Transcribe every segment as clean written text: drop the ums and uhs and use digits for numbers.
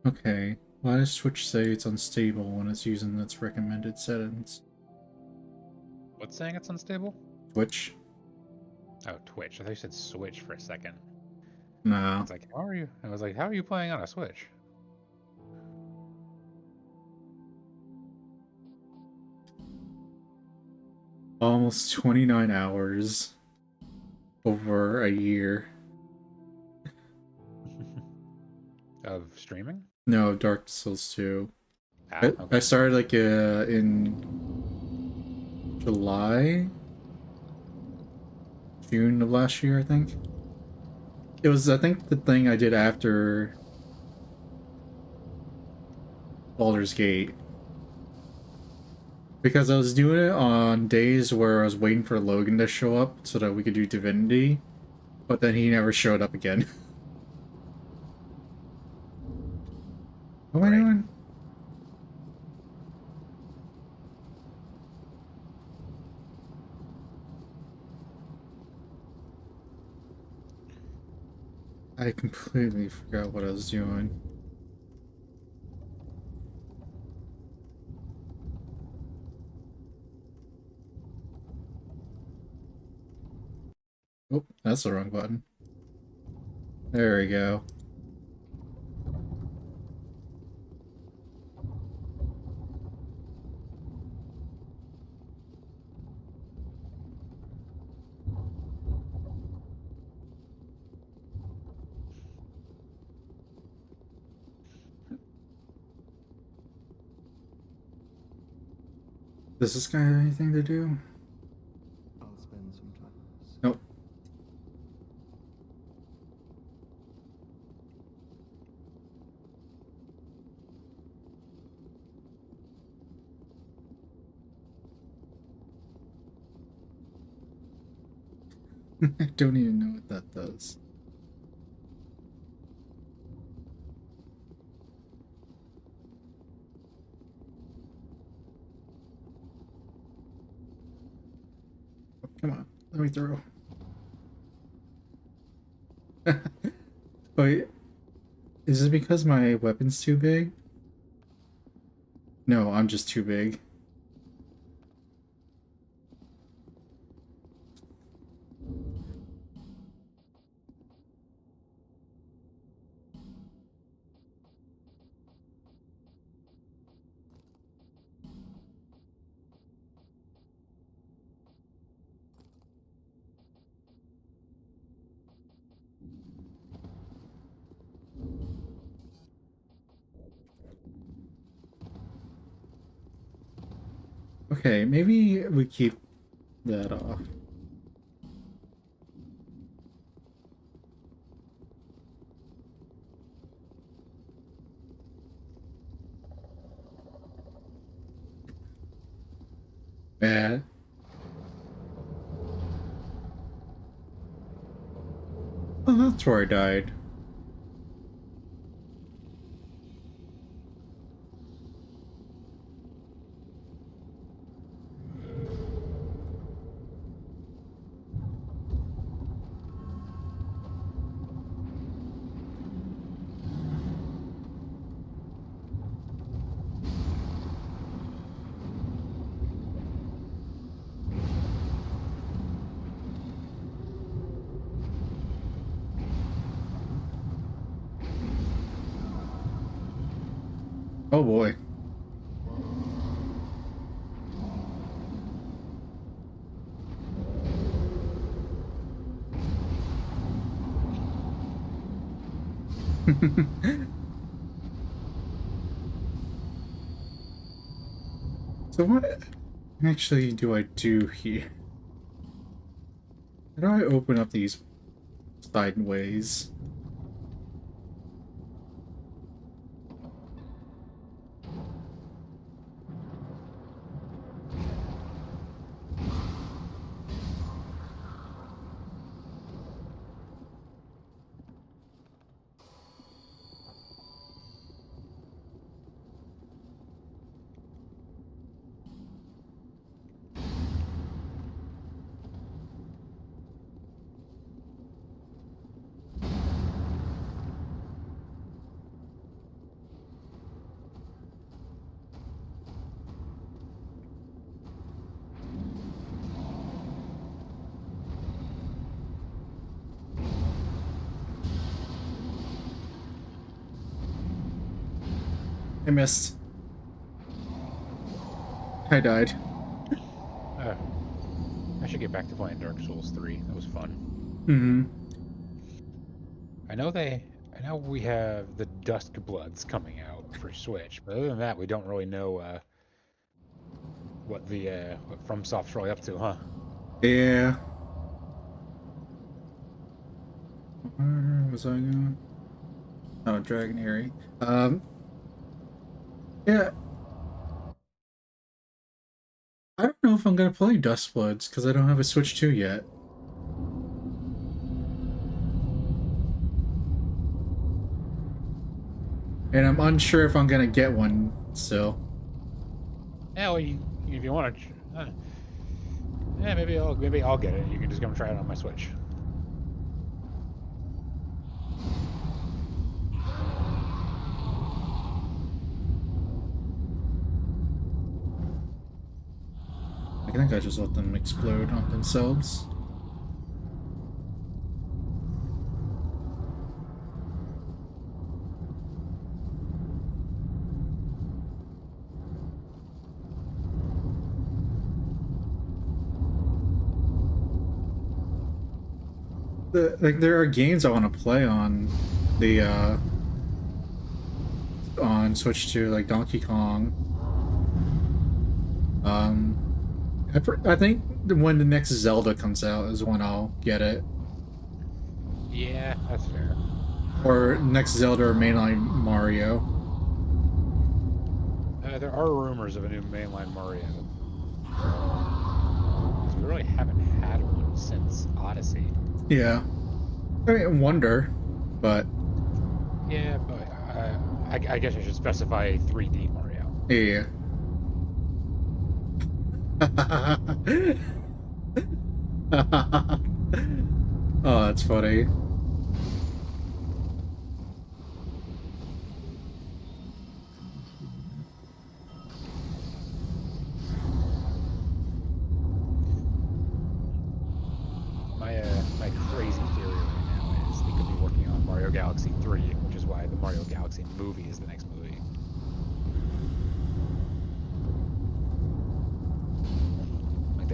Okay. Why does Twitch say it's unstable when it's using its recommended settings? What's saying it's unstable? Twitch? Oh, Twitch. I thought you said Switch for a second. No. It's like, how are you? I was like, how are you playing on a Switch? Almost 29 hours. Over a year. Of streaming? No, Dark Souls 2. Ah, I okay. started like in July, June of last year, I think. It was, I think, the thing I did after Baldur's Gate. Because I was doing it on days where I was waiting for Logan to show up so that we could do Divinity, but then he never showed up again. What am I Right. doing? I completely forgot what I was doing. Oh, that's the wrong button. There we go. Does this guy have anything to do? I'll spend some time. Nope. I don't even know what that does. Oh, come on, let me through. Wait, is it because my weapon's too big? No, I'm just too big. Okay, maybe we keep that off. Yeah. Oh, that's where I died. Oh boy. So what actually do I do here? How do I open up these sideways? I missed. I died. Uh, I should get back to playing Dark Souls 3. That was fun. Mm-hmm. I know we have the Dusk Bloods coming out for Switch, but other than that, we don't really know what FromSoft's really up to, huh? Yeah. Where was I going? Oh, Dragon Airy. Yeah. I don't know if I'm gonna play Dustbloods because I don't have a Switch 2 yet. And I'm unsure if I'm gonna get one still. Yeah, well, if you want to, yeah, maybe I'll get it. You can just come try it on my Switch. I think I just let them explode on themselves. Like there are games I want to play on the on Switch 2, like Donkey Kong. I think when the next Zelda comes out is when I'll get it. Yeah, that's fair. Or next Zelda or mainline Mario. There are rumors of a new mainline Mario. 'Cause we really haven't had one since Odyssey. Yeah. I mean, Wonder, but Yeah, but I guess I should specify a 3D Mario. yeah. Oh, that's funny. My crazy theory right now is they could be working on Mario Galaxy 3, which is why the Mario Galaxy movie is the next movie. Like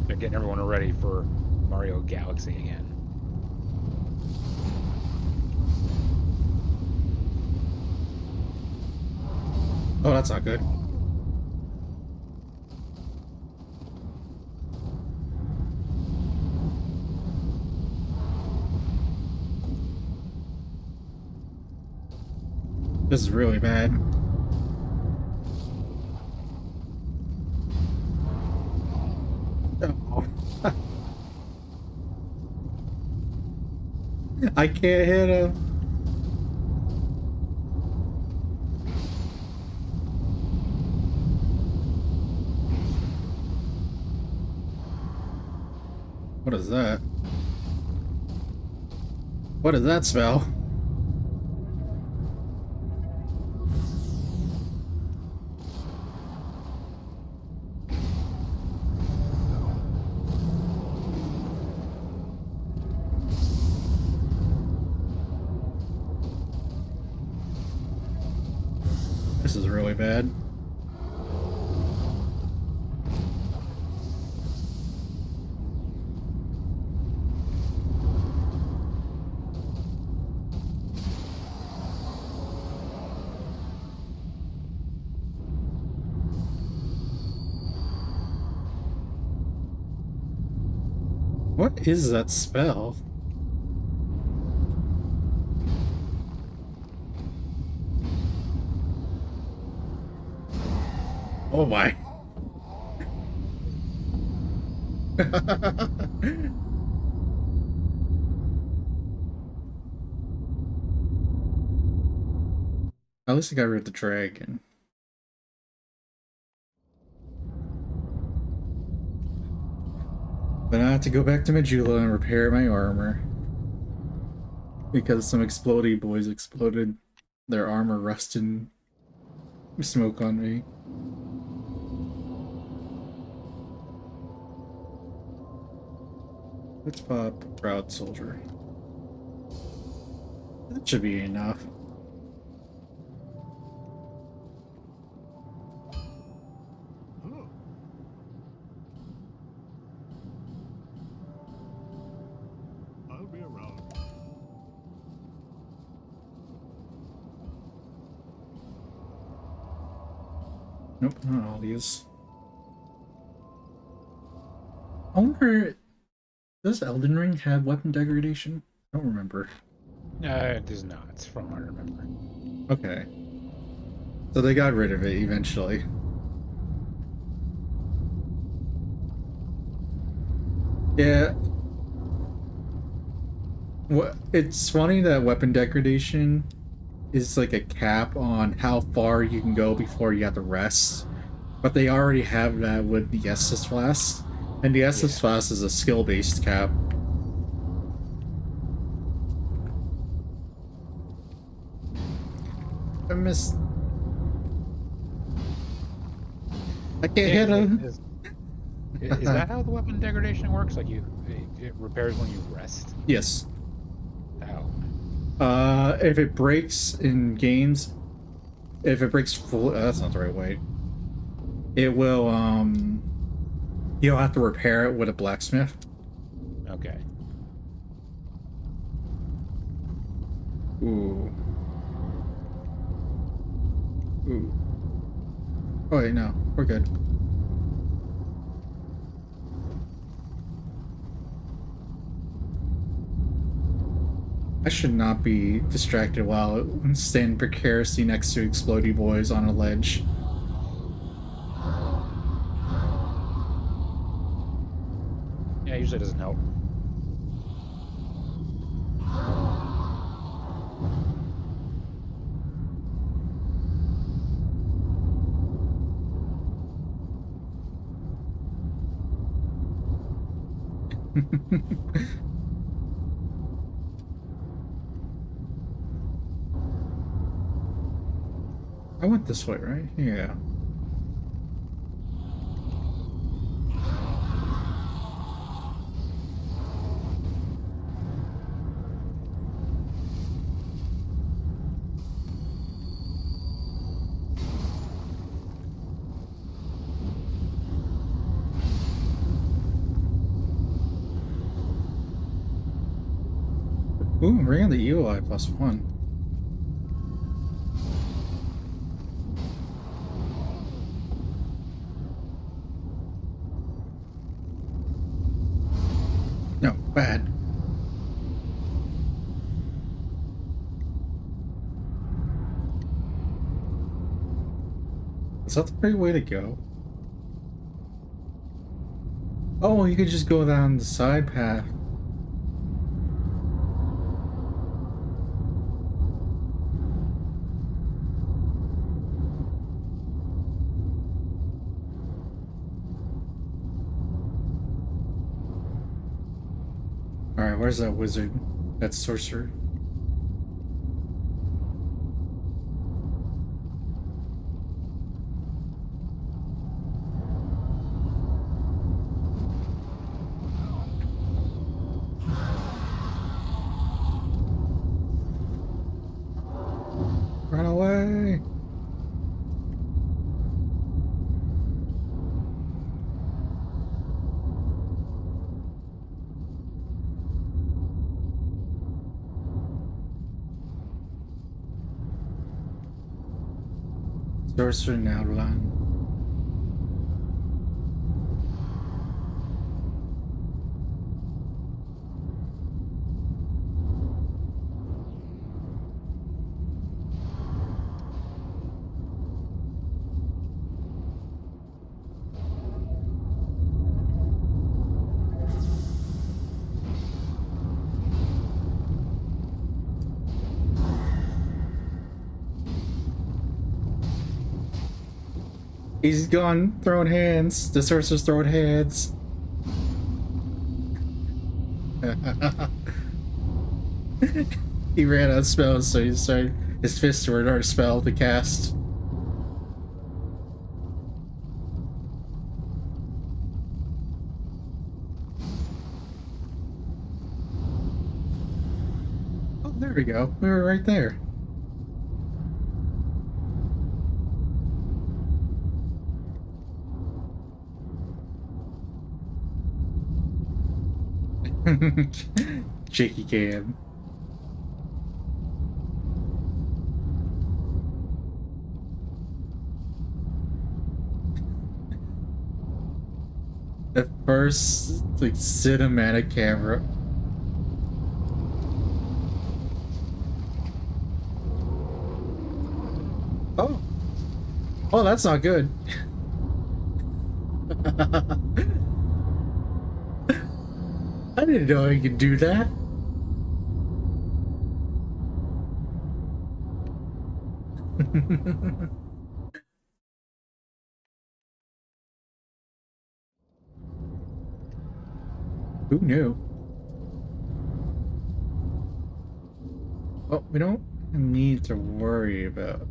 they're getting everyone ready for Mario Galaxy again. Oh, that's not good. This is really bad. Oh. I can't hit him. What is that? What does that spell? This is really bad. What is that spell? Oh my. At least I got rid of the dragon. But I have to go back to Majula and repair my armor. Because some explodey boys exploded their armor, rust and smoke on me. Let's pop Proud Soldier. That should be enough. Nope, not all these. I wonder, does Elden Ring have weapon degradation? I don't remember. It does not, from what I remember. Okay. So they got rid of it eventually. Yeah. It's funny that weapon degradation is like a cap on how far you can go before you have to rest. But they already have that with the Estus Flask. And the Estus Flask is a skill-based cap. I missed. I can't hit him. Is that how the weapon degradation works? Like it repairs when you rest? Yes. How? If it breaks in games, if it breaks full, that's not the right way. It will, you'll have to repair it with a blacksmith. Okay. Ooh. Ooh. Oh wait, no, we're good. I should not be distracted while standing precariously next to explodey boys on a ledge. Yeah, it usually doesn't help. I went this way, right? Yeah. Ooh, ring of the Eli +1. No, bad. Is that the right way to go? Oh, you could just go down the side path. Alright, where's that wizard? That sorcerer? Run away! Sorcerer now run. He's gone, throwing hands. The sorcerer's throwing hands. He ran out of spells, so he decided his fists were our spell to cast. Oh, there we go. We were right there. Shaky cam. The first like cinematic camera. Oh. Oh, that's not good. I didn't know I could do that. Who knew? Well, we don't need to worry about.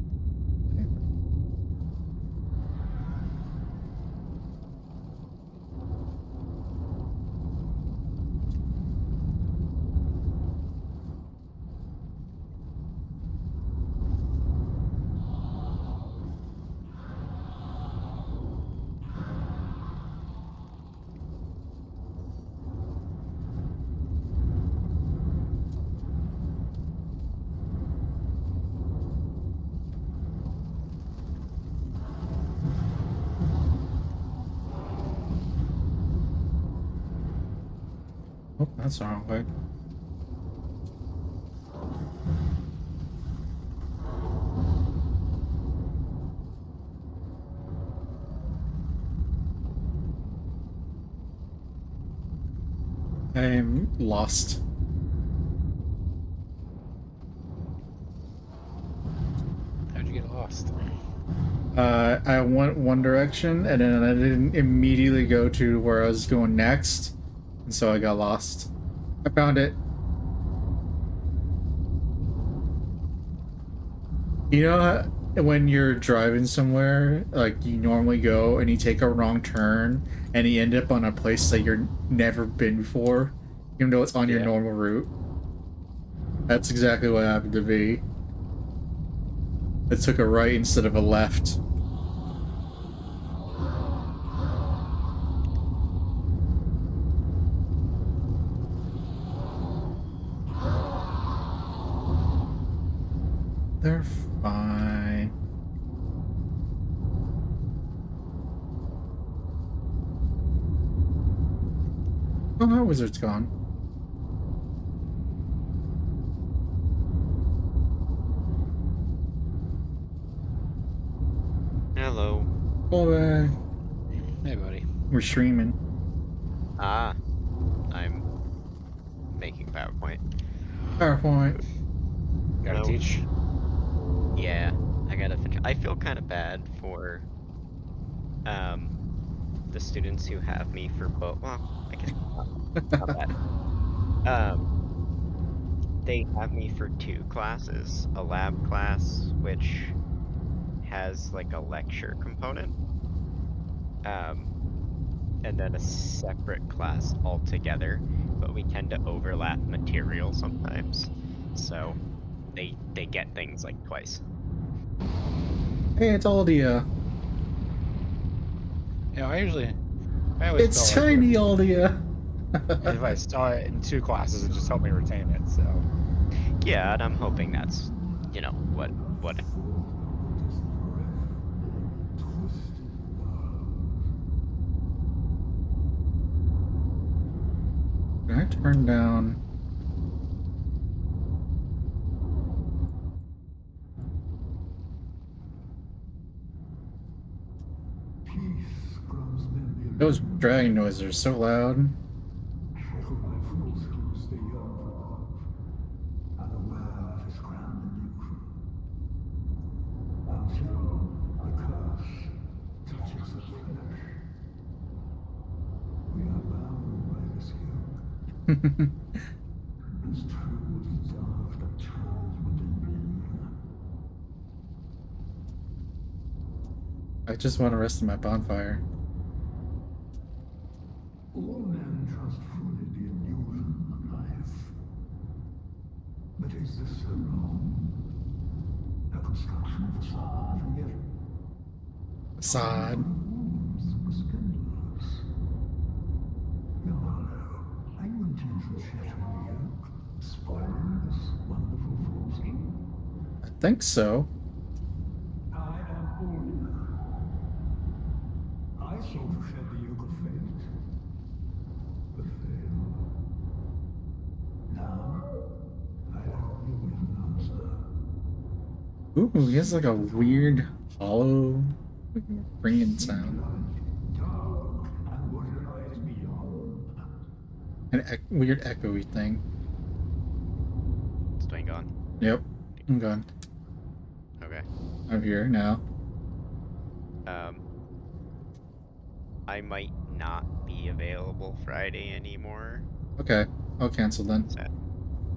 Oh, that's the wrong way. I'm lost. How'd you get lost? I went one direction and then I didn't immediately go to where I was going next, and so I got lost. I found it. You know when you're driving somewhere, like you normally go and you take a wrong turn and you end up on a place that you're never been before, even though it's on your Yeah. normal route? That's exactly what happened to me. I took a right instead of a left. They're fine. Oh, that wizard's gone. Hello. Oh, Hey, buddy. we're streaming. Ah, I'm making PowerPoint. PowerPoint. Gotta No. teach. Yeah, I gotta finish. I feel kind of bad for the students who have me for both. Well, I guess not bad. They have me for two classes: a lab class, which has like a lecture component, and then a separate class altogether. But we tend to overlap material sometimes, so they get things like twice. Hey, it's Aldia. You know, I always It's felt like tiny Aldia. if I saw it in two classes, it just helped me retain it. So Yeah, and I'm hoping that's, what Can I turn down? Those dragon noises are so loud. I just want to rest in my bonfire. All men trust fully the illusion of life. But is this so wrong? A construction facade, and yet Facade. rooms were spindles. Now, Harlow, are you intent on shattering the oak, spoiling this wonderful force? I think so. I am Ulna. I sought to shed the yoke of fate, Ooh, he has like a weird hollow ringing sound. Dark and what lies beyond. An weird echoey thing. Is Dwayne gone? Yep, I'm gone. Okay. I'm here now. I might not be available Friday anymore, Okay, I'll cancel then.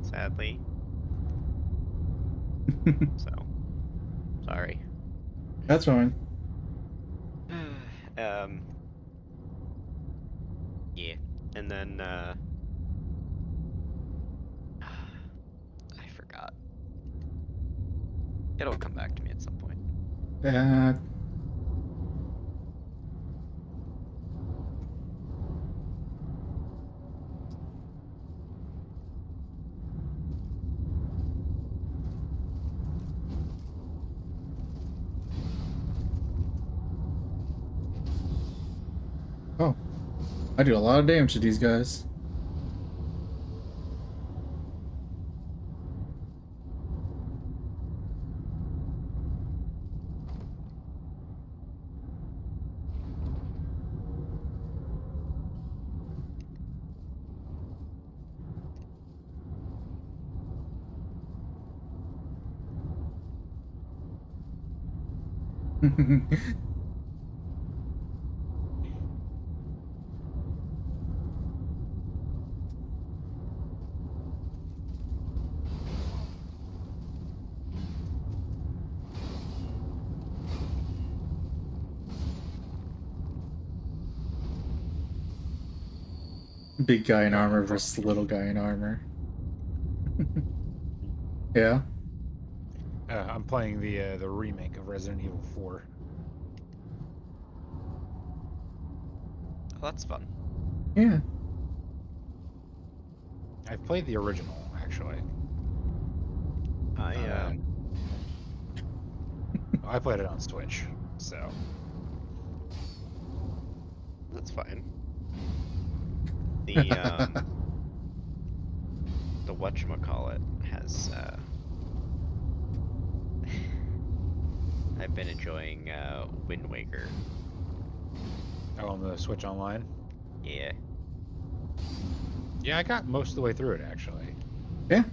sadly. So, sorry. That's fine. Yeah. And then, I forgot. It'll come back to me at some point. Uh, oh, I do a lot of damage to these guys. Big guy in armor versus little guy in armor. Yeah. I'm playing the remake of Resident Evil 4. Oh, that's fun. Yeah. I've played the original actually. I I played it on Switch, so that's fine. The the whatchamacallit has I've been enjoying Wind Waker. on the Switch Online. Yeah. Yeah, I got most of the way through it actually. Yeah.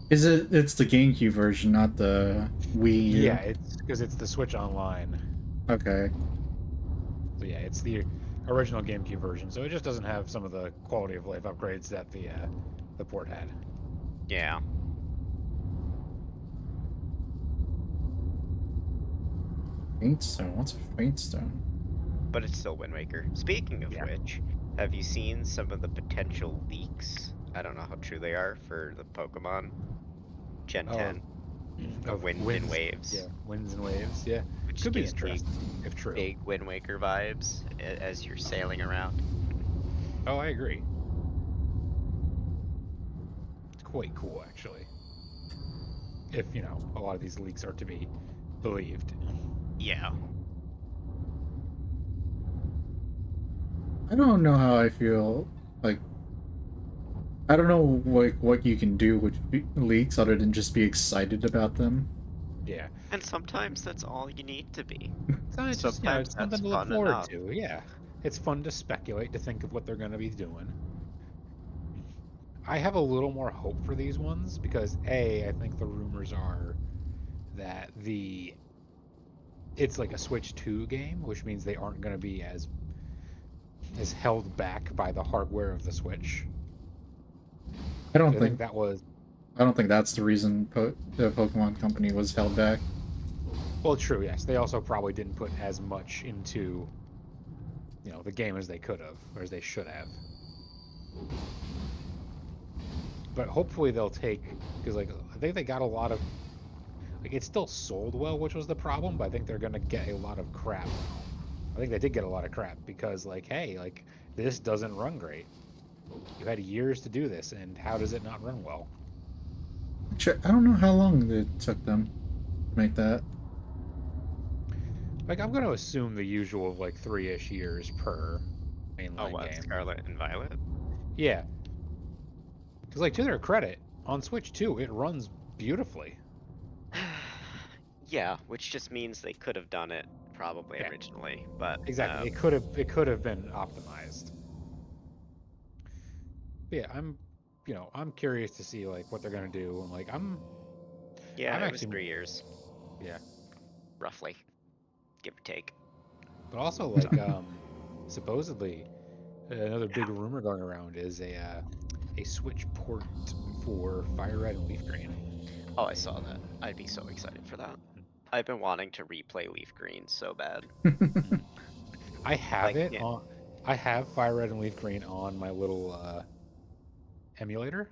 Is it? It's the GameCube version, not the Wii U. Yeah, it's because it's the Switch Online. Okay. So yeah, it's the original GameCube version. So it just doesn't have some of the quality of life upgrades that the port had. Yeah. Faintstone. What's a Faintstone? But it's still Wind Waker. Speaking of Yeah. which, have you seen some of the potential leaks? I don't know how true they are for the Pokemon Gen Oh, 10 of Wind and winds, Waves. Yeah, winds and waves. Yeah, Which could be gives me interesting if true. big Wind Waker vibes as you're sailing around. Oh, I agree. It's quite cool, actually. If, you know, a lot of these leaks are to be believed. Yeah. I don't know how I feel. Like, I don't know what you can do with leaks other than just be excited about them. Yeah. And sometimes that's all you need to be. It's just, you know, Sometimes it's something that's to look fun forward enough. to. Yeah. It's fun to speculate, to think of what they're going to be doing. I have a little more hope for these ones because, A, I think the rumors are that it's like a Switch 2 game, which means they aren't going to be as held back by the hardware of the Switch. I don't I think that was I don't think that's the reason the Pokemon Company was held back. well, true. Yes, they also probably didn't put as much into, you know, the game as they could have or as they should have. But hopefully they'll take because like I think they got a lot of like it still sold well, which was the problem. But I think they're gonna get a lot of crap. I think they did get a lot of crap because like, hey, like this doesn't run great. You had years to do this, and how does it not run well? Actually, I don't know how long it took them to make that. Like I'm gonna assume the usual of like 3-ish years per Oh, mainline what? game. Scarlet and Violet? Yeah, because like to their credit, on Switch 2 it runs beautifully. Yeah, which just means they could have done it probably Yeah. originally, but Exactly. It could have been optimized. But yeah, I'm curious to see like what they're gonna do. And like yeah, I'm it was actually 3 years, yeah. roughly, give or take. But also like supposedly another big rumor going around is a Switch port for Fire Red and Leaf Green. Oh, I saw that. I'd be so excited for that. I've been wanting to replay Leaf Green so bad. I have Like, it yeah. on. I have Fire Red and Leaf Green on my little emulator.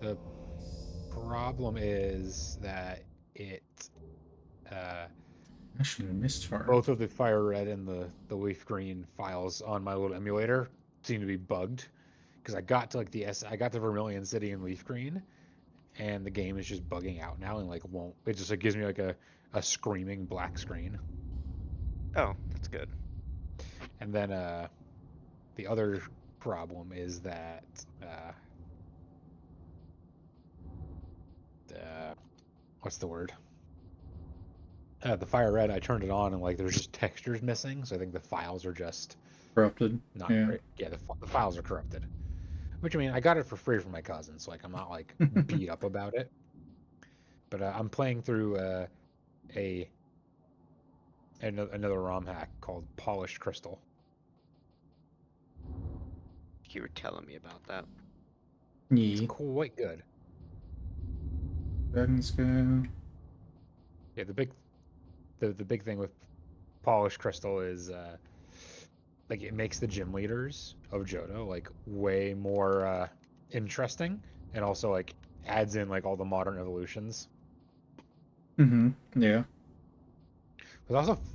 The problem is that it uh, Actually, missed her. both of the Fire Red and the Leaf Green files on my little emulator seem to be bugged because I got to Vermilion City in Leaf Green, and the game is just bugging out now and like won't. It just like gives me like a screaming black screen. Oh, that's good. And then the other problem is that what's the word? The Fire Red, I turned it on and like there's just textures missing, so I think the files are just Corrupted. not Yeah. great. Yeah, the files are corrupted. Which I mean, I got it for free from my cousin, so like I'm not like beat up about it. But I'm playing through a another ROM hack called Polished Crystal. You were telling me about that. It's Yeah. quite good. Dragon's go. Yeah, the big thing with Polished Crystal is like it makes the gym leaders of Johto like way more interesting, and also like adds in like all the modern evolutions. Mm-hmm. Yeah.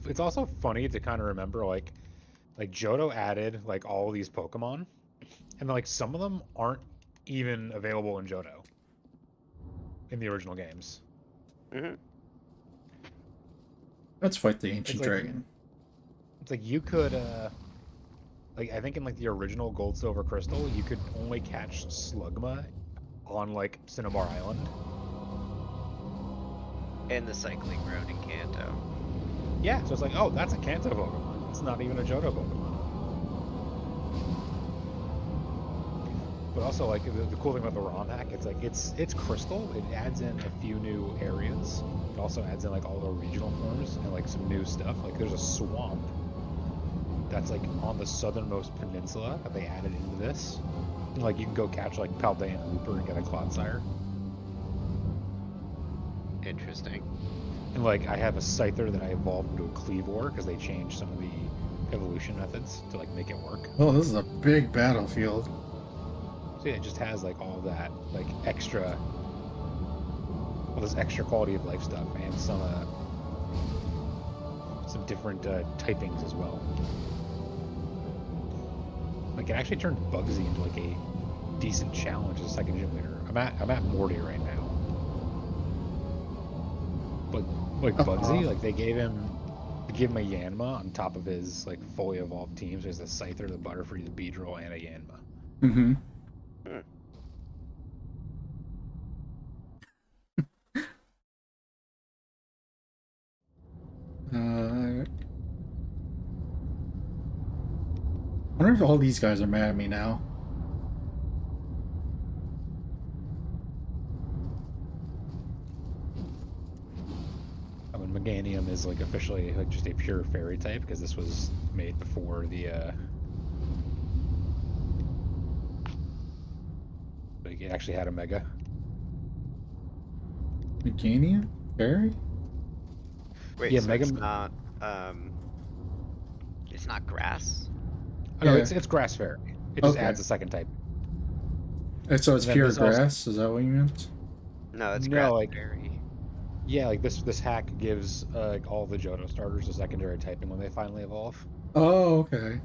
It's also funny to kind of remember like Johto added like all these Pokemon, and like some of them aren't even available in Johto in the original games. Hmm. Let's fight the It's ancient like dragon. you could like I think in like the original Gold Silver Crystal you could only catch Slugma on like Cinnabar Island. And the cycling road in Kanto. Yeah, so it's like, oh, that's a Kanto Pokemon. It's not even a Johto Pokemon. But also, like, the cool thing about the ROM hack, it's like, it's Crystal. It adds in a few new areas. It also adds in, like, all the regional forms and, like, some new stuff. Like, there's a swamp that's, like, on the southernmost peninsula that they added into this. And, like, you can go catch, like, Paldean Hooper and get a Clodsire. Interesting. And like I have a Scyther that I evolved into a Cleavor because they changed some of the evolution methods to like make it work. Oh, this is a big battlefield. So yeah, it just has like all that like extra, all this extra quality of life stuff and some different typings as well. Like it actually turned Bugsy into like a decent challenge as a second gym leader. I'm at Morty right now. But like Bugsy, like they gave him a Yanma on top of his like fully evolved teams. There's the Scyther, the Butterfree, the Beedrill, and a Yanma. Mm-hmm. I wonder if all these guys are mad at me now. I mean, Meganium is like officially like just a pure fairy type because this was made before the like it actually had a Mega. Meganium? Fairy? Wait, Yeah, so Mega. it's not grass? Oh, no, Yeah. it's Grass Fairy. It just Okay. adds a second type. And so it's Then pure there's also- grass? Is that what you meant? No, it's No, grass like- berry. Yeah, like this hack gives like all the Johto starters a secondary typing when they finally evolve. Oh, okay.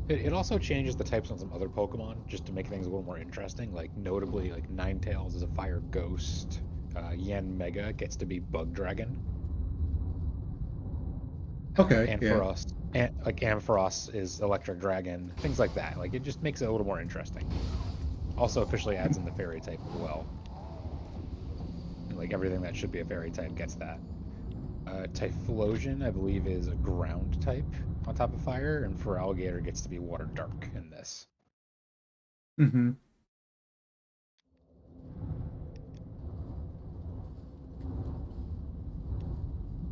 It also changes the types on some other Pokemon just to make things a little more interesting. Like notably, like Ninetales is a Fire Ghost. Yen Mega gets to be Bug Dragon. Okay, And yeah. for us, and like Ampharos is Electric Dragon. Things like that. Like it just makes it a little more interesting. Also, officially adds in the Fairy type as well. like everything that should be a fairy type gets that. Typhlosion, I believe, is a ground type on top of fire, and Feraligatr gets to be water dark in this. Mm-hmm.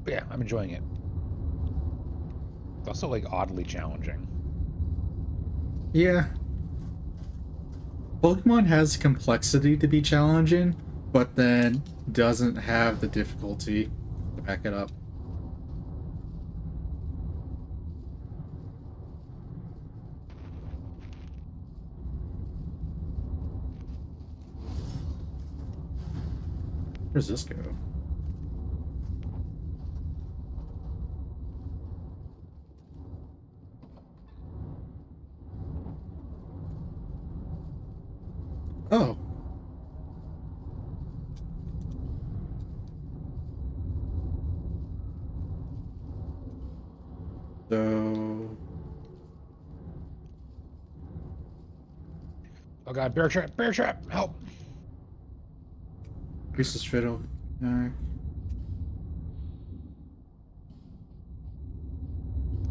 But yeah, I'm enjoying it. It's also like oddly challenging. Yeah. Pokemon has complexity to be challenging, but then doesn't have the difficulty to back it up. Where's this go? Oh. So... Oh god, bear trap! Bear trap! Help! Priestess Fiddle.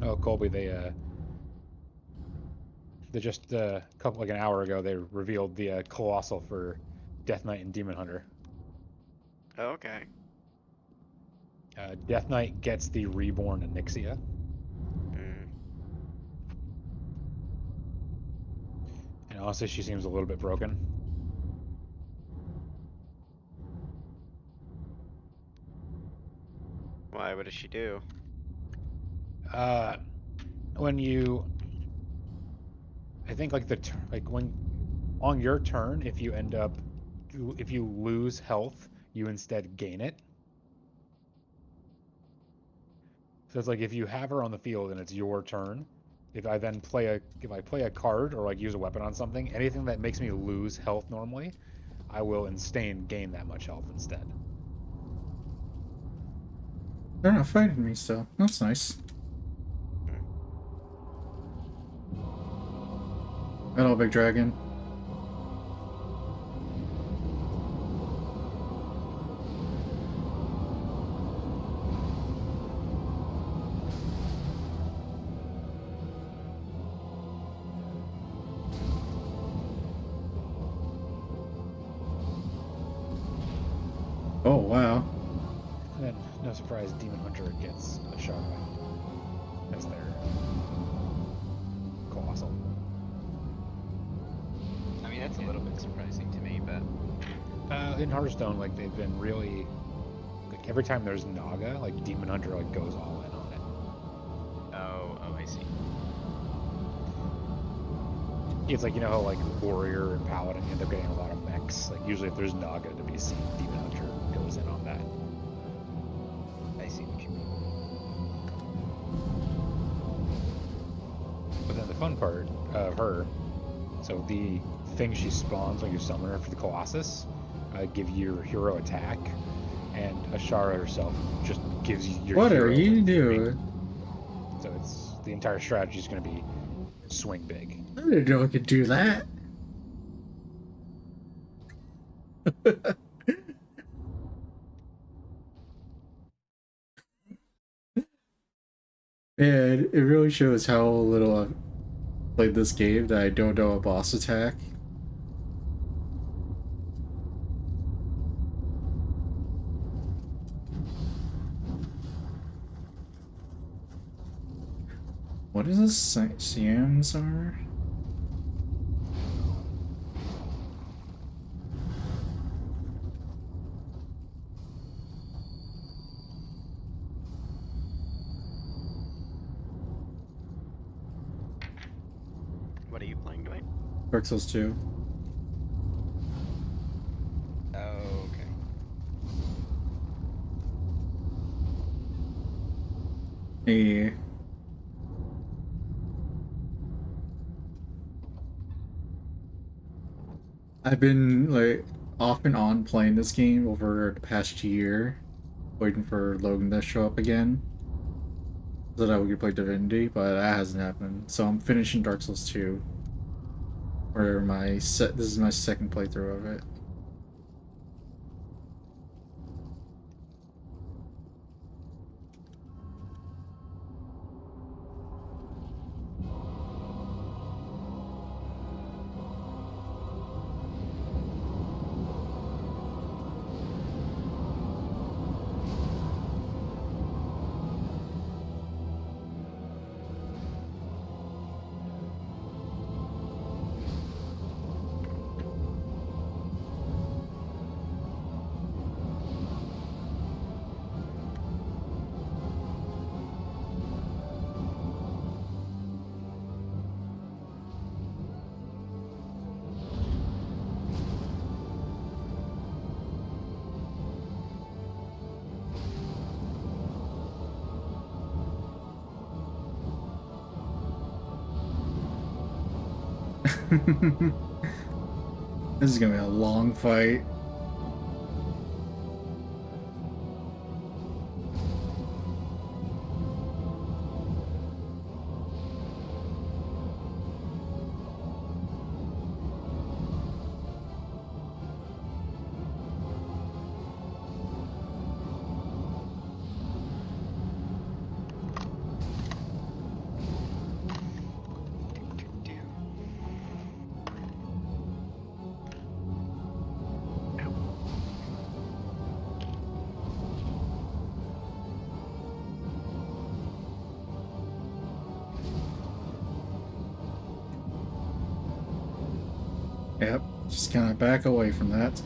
Oh, Colby, they just a couple like an hour ago they revealed the colossal for Death Knight and Demon Hunter. Oh, okay. Death Knight gets the reborn Onyxia. Mm. And honestly, she seems a little bit broken. Why? What does she do? When you, I think like like when on your turn, if you lose health, you instead gain it. So it's like if you have her on the field and it's your turn, if I play a card or like use a weapon on something, anything that makes me lose health normally, I will instead gain that much health instead. They're not fighting me still. That's nice. Hello, big dragon. Oh, wow. And then, no surprise, Demon Hunter gets a shot as their colossal. I mean, that's a little bit surprising to me, but In Hearthstone, like they've been really, like every time there's Naga, like Demon Hunter like goes all in on it. oh, I see. It's like, you know how like Warrior and Paladin end up getting a lot of mechs. Like usually if there's Naga to be seen, Demon Hunter goes in on that. I see what you mean. But then the fun part of her, so the thing she spawns when you summon her for the Colossus, give you your hero attack, and Ashara herself just gives you your What hero are you attack. doing? So it's the entire strategy is going to be swing big. I didn't know I could do that. Man, it really shows how little I've played this game that I don't know a boss attack. What is this? Siam's armor? What are you playing, Dwayne? Dark Souls 2. Oh, okay. Hey. I've been like off and on playing this game over the past year, waiting for Logan to show up again, so that we could play Divinity, but that hasn't happened. So I'm finishing Dark Souls 2, this is my second playthrough of it. This is gonna be a long fight. Yep, just kind of back away from that.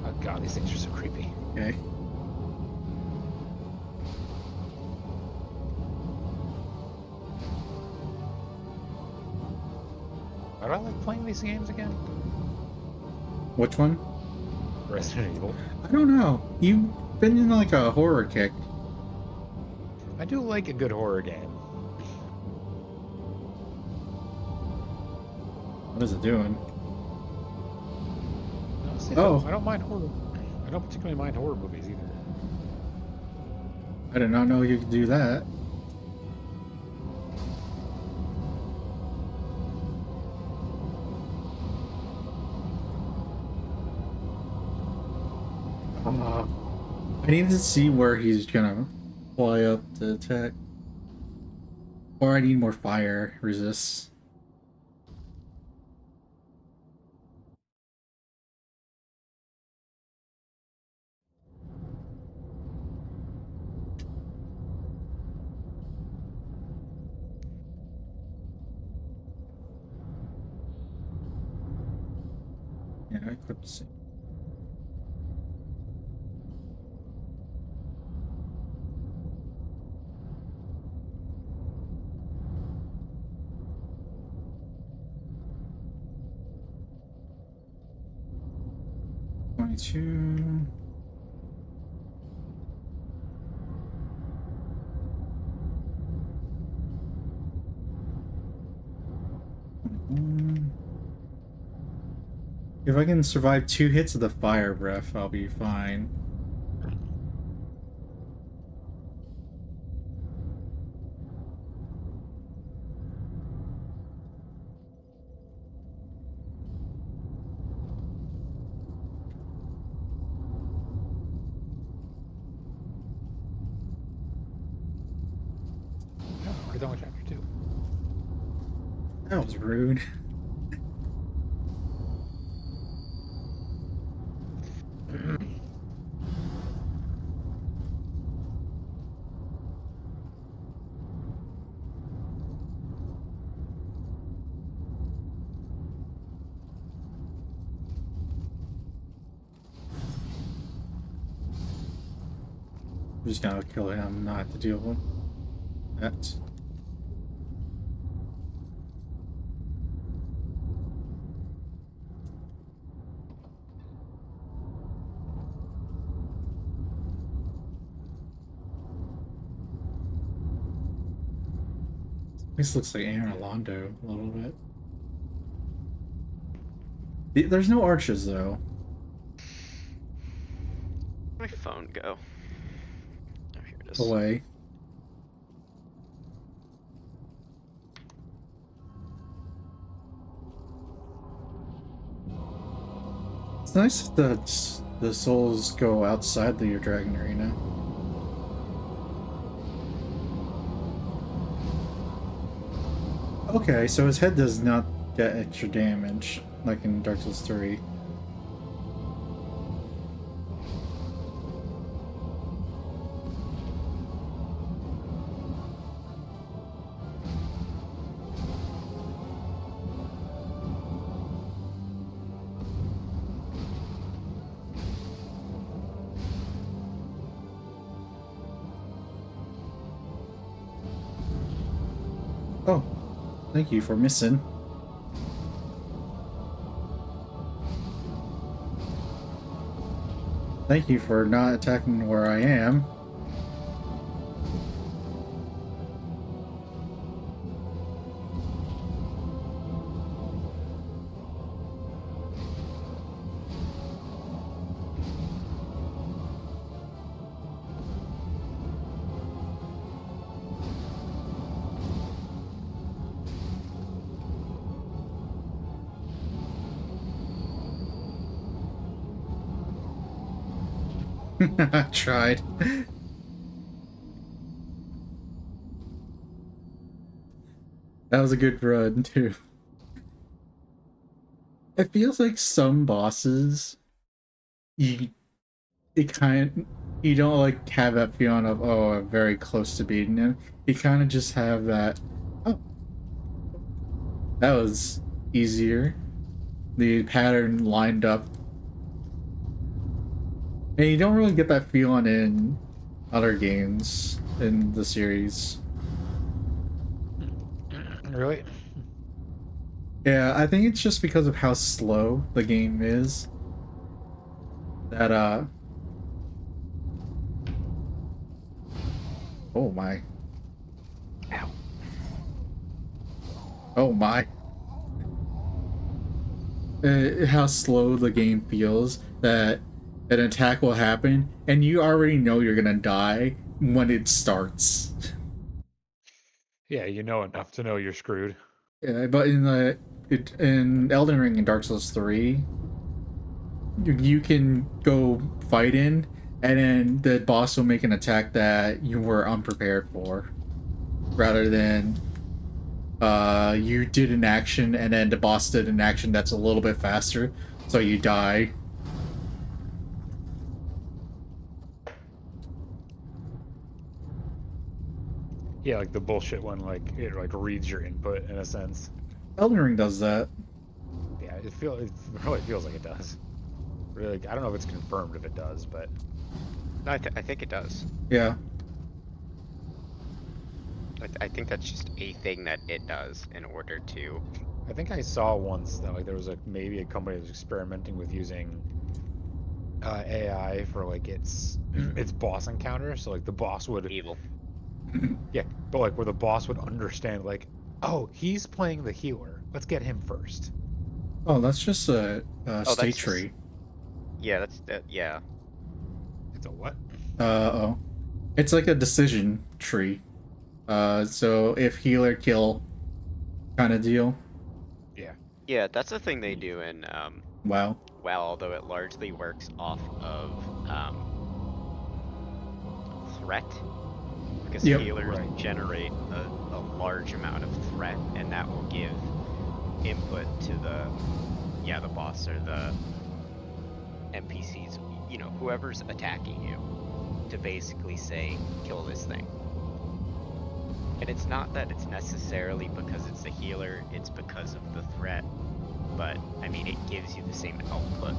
Oh god, these things are so creepy. Okay. Why do I like playing these games again? Which one? Resident Evil. I don't know. You've been in like a horror kick. I do like a good horror game. What is it doing? Honestly, Oh. I don't mind horror. I don't particularly mind horror movies either. I did not know you could do that. I need to see where he's gonna fly up to attack. Or I need more fire resist. Yeah, I could see. Two. If I can survive 2 hits of the fire breath, I'll be fine. No, we're done with chapter 2. That was rude. I'm just gonna kill him, not have to deal with that. This looks like Aaron Alondo a little bit. There's no arches though. My phone go. Oh, here it is. Away. It's nice that the souls go outside your dragon arena. Okay, so his head does not get extra damage, like in Dark Souls 3. Oh, thank you for missing. Thank you for not attacking where I am. I tried. That was a good run, too. It feels like some bosses, you it kind you don't like have that feeling of, oh, I'm very close to beating him. You kind of just have that, oh, that was easier. The pattern lined up. And you don't really get that feeling in other games in the series. Really? Yeah, I think it's just because of how slow the game is. That, oh my. Ow. Oh my. How slow the game feels, that an attack will happen and you already know you're gonna die when it starts. Yeah, you know enough to know you're screwed. Yeah, but in Elden Ring and Dark Souls 3, you can go fight in, and then the boss will make an attack that you were unprepared for, rather than you did an action and then the boss did an action that's a little bit faster, so you die. Yeah, like the bullshit one, like it like reads your input in a sense. Elden Ring does that. Yeah, it really feels like it does. Really, I don't know if it's confirmed if it does, but No, I think it does. Yeah. I think that's just a thing that it does in order to. I think I saw once that like there was maybe a company that was experimenting with using AI for like its its boss encounter. So like the boss would, Evil. yeah, but like where the boss would understand like, oh, he's playing the healer. Let's get him first. Oh, that's just a that's state just- tree. Yeah, yeah. It's a what? Oh. It's like a decision tree. So if healer kill kind of deal. Yeah. Yeah, that's a thing they do in Wow. WoW, although it largely works off of threat. Because Yep. healers Right. generate a large amount of threat, and that will give input to the boss or the NPCs, you know, whoever's attacking you, to basically say, kill this thing. And it's not that it's necessarily because it's a healer, it's because of the threat. But, I mean, it gives you the same output,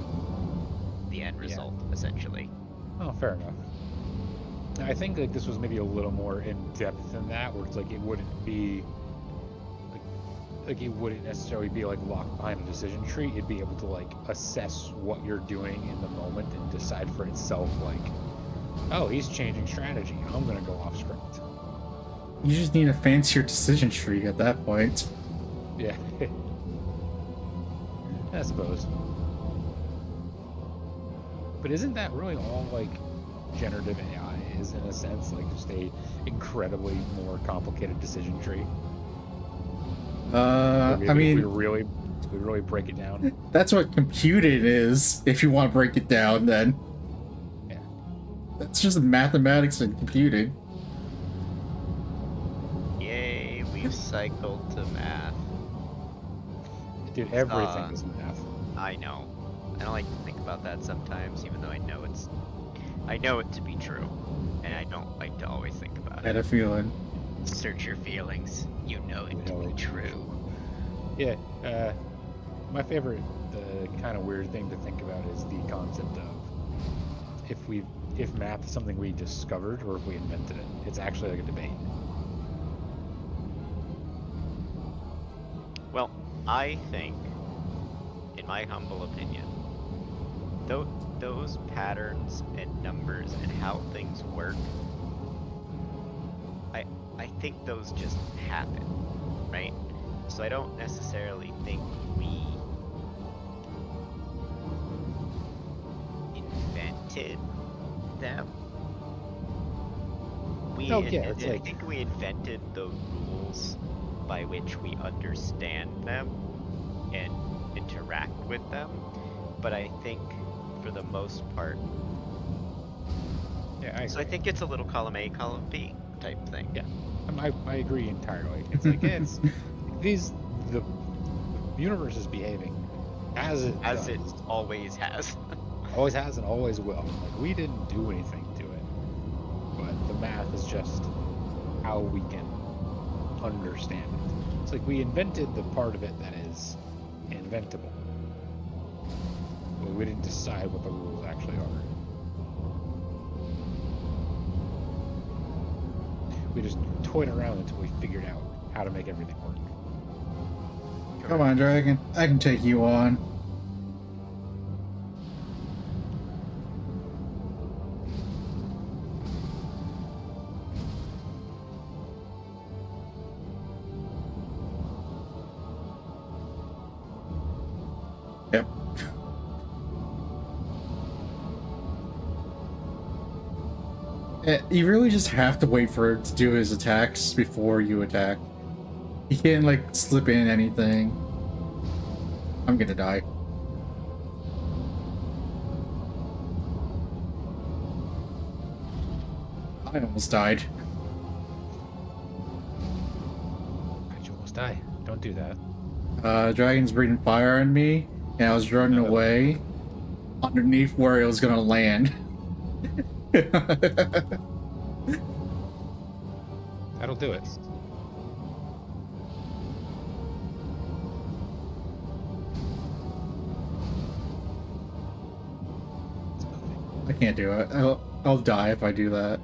the end result, essentially. Oh, fair enough. I think like this was maybe a little more in depth than that, where it's like it wouldn't be like it wouldn't necessarily be like locked behind a decision tree. It'd be able to like assess what you're doing in the moment and decide for itself like, oh, he's changing strategy. I'm gonna go off script. You just need a fancier decision tree at that point. Yeah. I suppose. But isn't that really all like generative AI is, in a sense, like just a incredibly more complicated decision tree? I mean, we really break it down. that's what computing is. If you want to break it down, then Yeah. that's just mathematics and computing. Yay, we've cycled to math. Dude, everything is math. I know. I don't like to think about that sometimes, even though I know it to be true. And I don't like to always think about I had it. a feeling. Search your feelings. You know it to be true. Yeah. My favorite, kind of weird thing to think about is the concept of if math is something we discovered or if we invented it. It's actually like a debate. Well, I think, in my humble opinion, those patterns and numbers and how things work, I think those just happen, right? So I don't necessarily think we invented them. Oh, yeah, it's I like- think we invented the rules by which we understand them and interact with them. But I think, for the most part, Yeah, I so I agree. think it's a little column A, column B type thing. Yeah. I agree entirely. It's like the universe is behaving as it As does. it always has. Always has and always will. Like, we didn't do anything to it, but the math is just how we can understand it. It's like we invented the part of it that is inventable, but we didn't decide what the rules actually are. We just toyed around until we figured out how to make everything work. Come on, Dragon. I can take you on. Yep. You really just have to wait for it to do his attacks before you attack. He can't, like, slip in anything. I'm gonna die. I almost died. How'd you almost die? Don't do that. Dragon's breathing fire on me, and I was running No. away underneath where it was gonna land. That'll do it. It's moving. I can't do it. I'll die if I do that.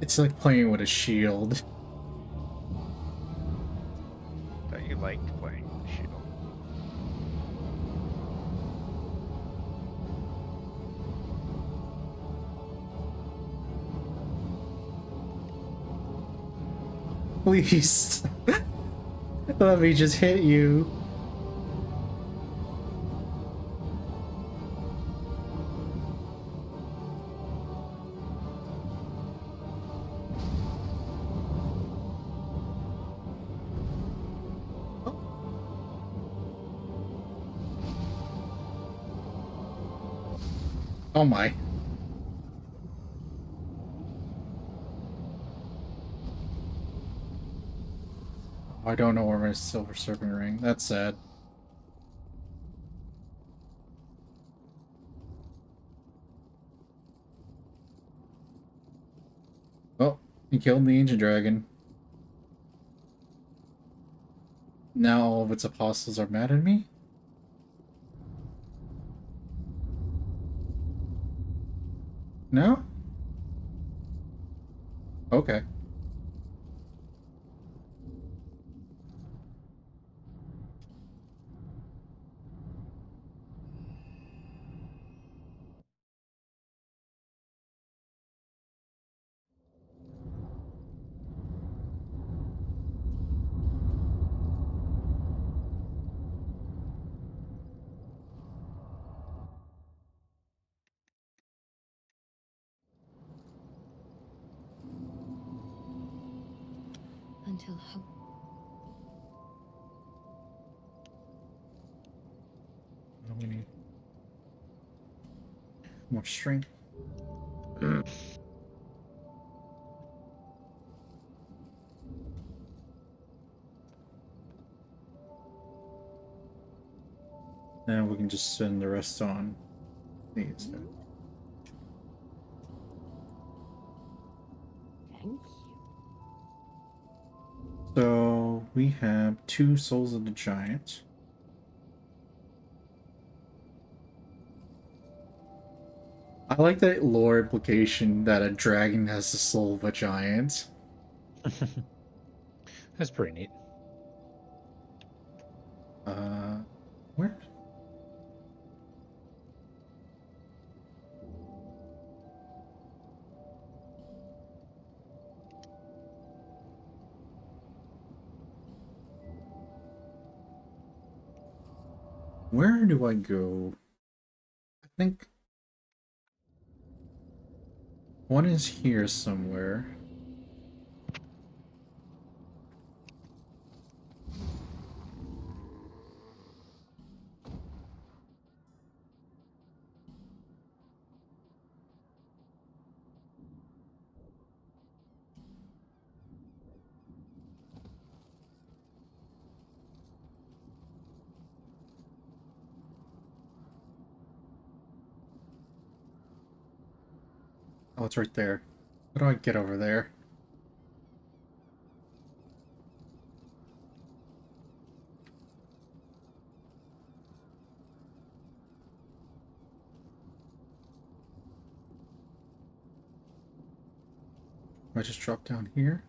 It's like playing with a shield. Thought you liked playing with the shield. Please. Let me just hit you. Oh my. I don't know where my silver serpent ring. That's sad. Oh, he killed the ancient dragon. Now all of its apostles are mad at me? No? Okay. Until hope. What do we need? More strength. Then we can just spend the rest on these. Thank you. So we have 2 souls of the giant. I like that lore implication that a dragon has the soul of a giant. That's pretty neat. Where? Where do I go? I think one is here somewhere. Oh, it's right there. How do I get over there? I just drop down here?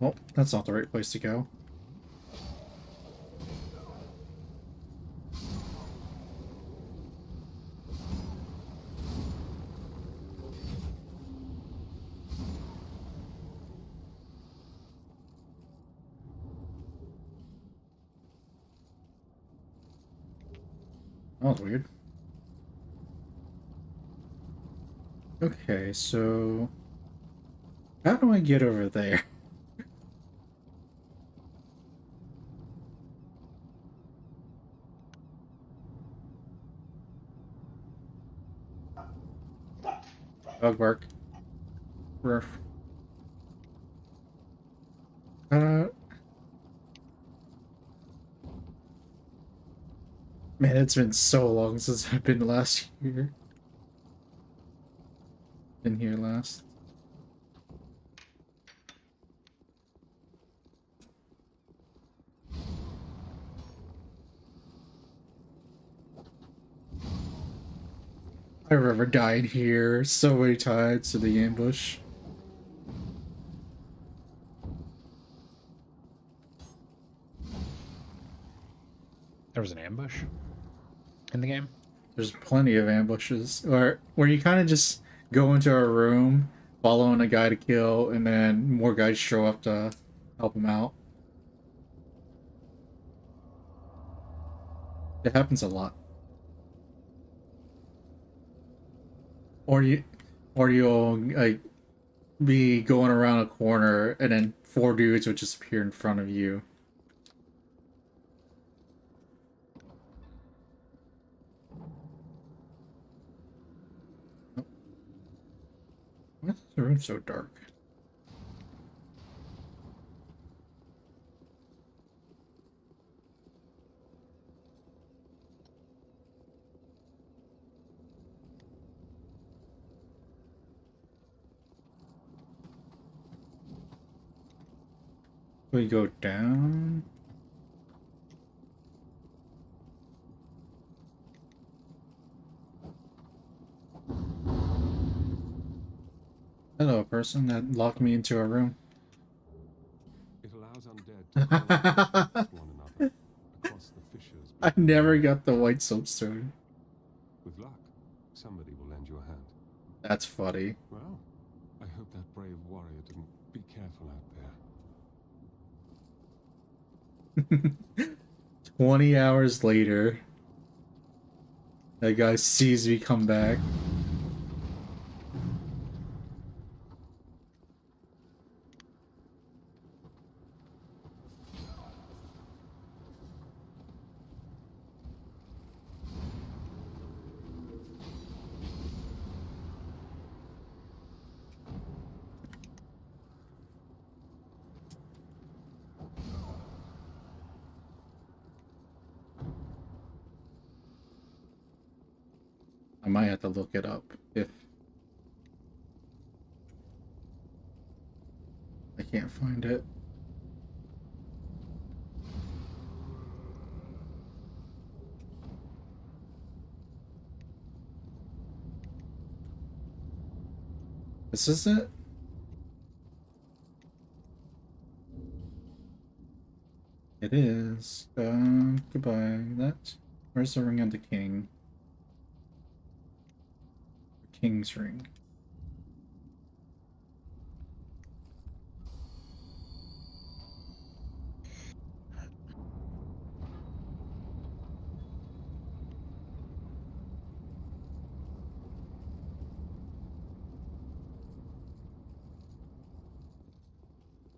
Well, that's not the right place to go. That was weird. Okay, so how do I get over there? Dog bark. Ruff. Uh, Man, it's been so long since I've been last year. Been here last. I remember dying here so many times to the ambush. There was an ambush in the game. There's plenty of ambushes, or where you kind of just go into a room, following a guy to kill, and then more guys show up to help him out. It happens a lot. Or you'll like be going around a corner, and then four dudes would just appear in front of you. Why is the room so dark? We go down. Hello, person that locked me into a room. It allows undead to coexist with one another across the fissures. I between never worlds. got the white soapstone. With luck, somebody will lend you a hand. That's funny. Well, I hope that brave warrior didn't. Be careful out there. 20 hours later, that guy sees me come back. I might have to look it up if I can't find it. This is it? It is. Goodbye. That. Where's the ring of the king? The king's ring.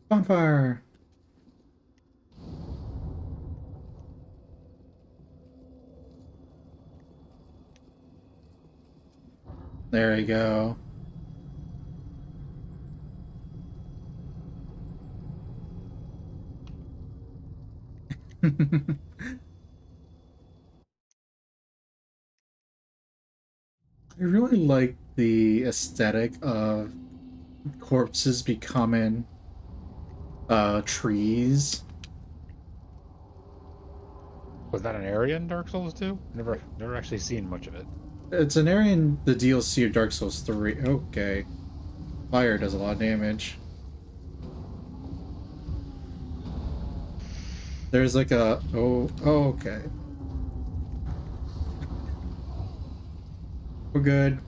Bonfire! There you go. I really like the aesthetic of corpses becoming trees. Was that an area in Dark Souls 2? Never actually seen much of it. It's an area in the DLC of Dark Souls 3. Okay. Fire does a lot of damage. There's like a... Oh, okay. We're good.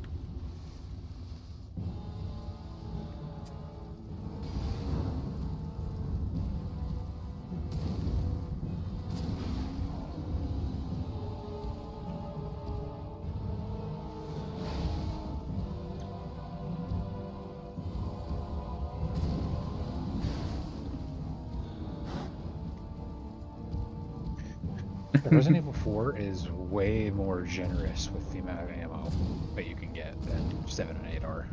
Resident Evil 4 is way more generous with the amount of ammo that you can get than 7 and 8 are.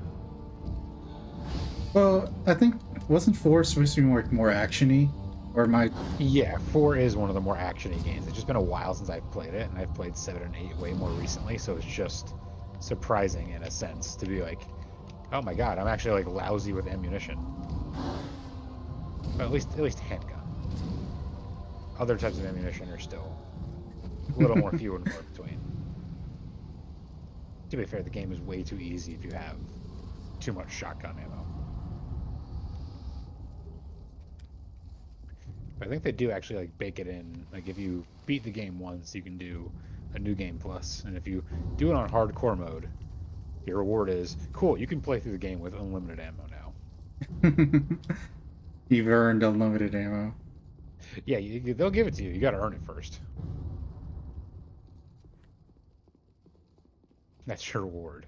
Well, I think... Wasn't 4 supposed to be more action-y? Or my... Yeah, 4 is one of the more actiony games. It's just been a while since I've played it, and I've played 7 and 8 way more recently, so it's just surprising in a sense to be like, oh my god, I'm actually like lousy with ammunition. But at least handgun. Other types of ammunition are still a little more few and far between. To be fair, the game is way too easy if you have too much shotgun ammo. But I think they do actually like bake it in. Like if you beat the game once, you can do a new game plus, and if you do it on hardcore mode, your reward is cool. You can play through the game with unlimited ammo now. You've earned unlimited ammo. Yeah, they'll give it to you. You got to earn it first. That's your reward.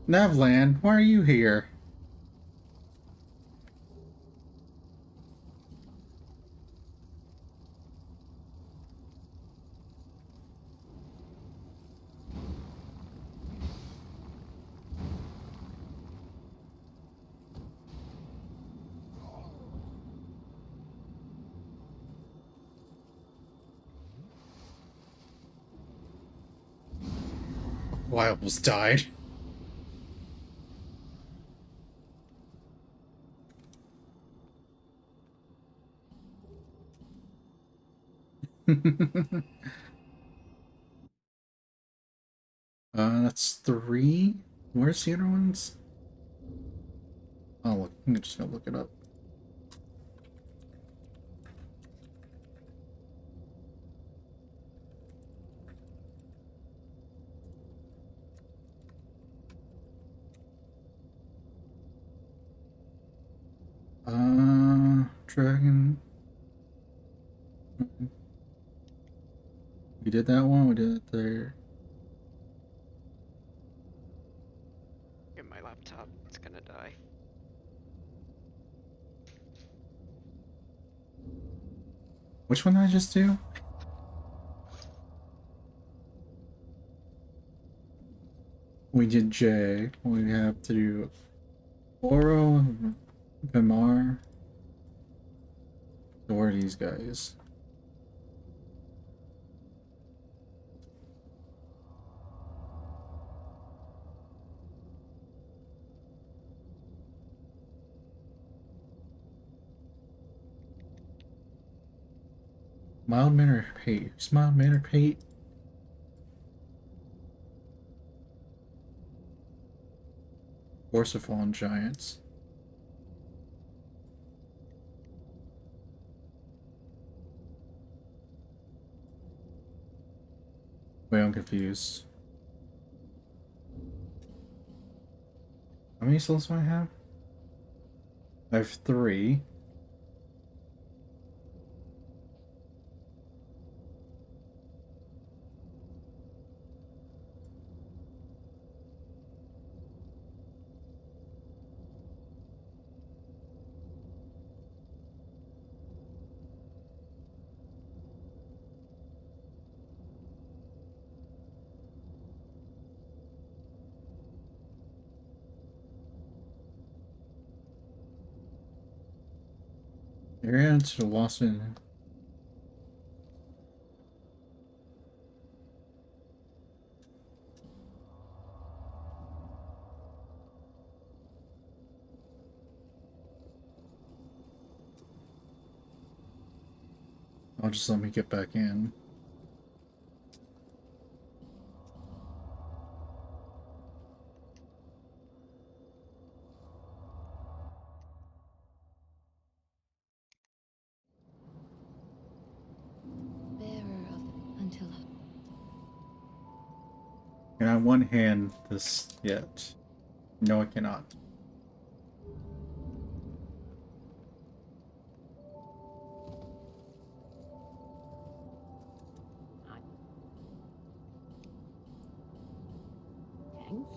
Navland, why are you here? Oh, I almost died. That's 3. Where's the other ones? Oh, look, I'm just gonna look it up. Dragon. We did that one, we did it there. Get my laptop. It's gonna die. Which one did I just do? We did J. We have to do Oro, Vimar. So where are these guys? Mild mannered hate. Who's mild mannered hate? Force of Fallen Giants. Wait, I'm confused. How many souls do I have? I have 3. Area to Lost in. I'll just let me get back in. Bearer of Antilla. Can I one hand this yet? No, I cannot. Thank you.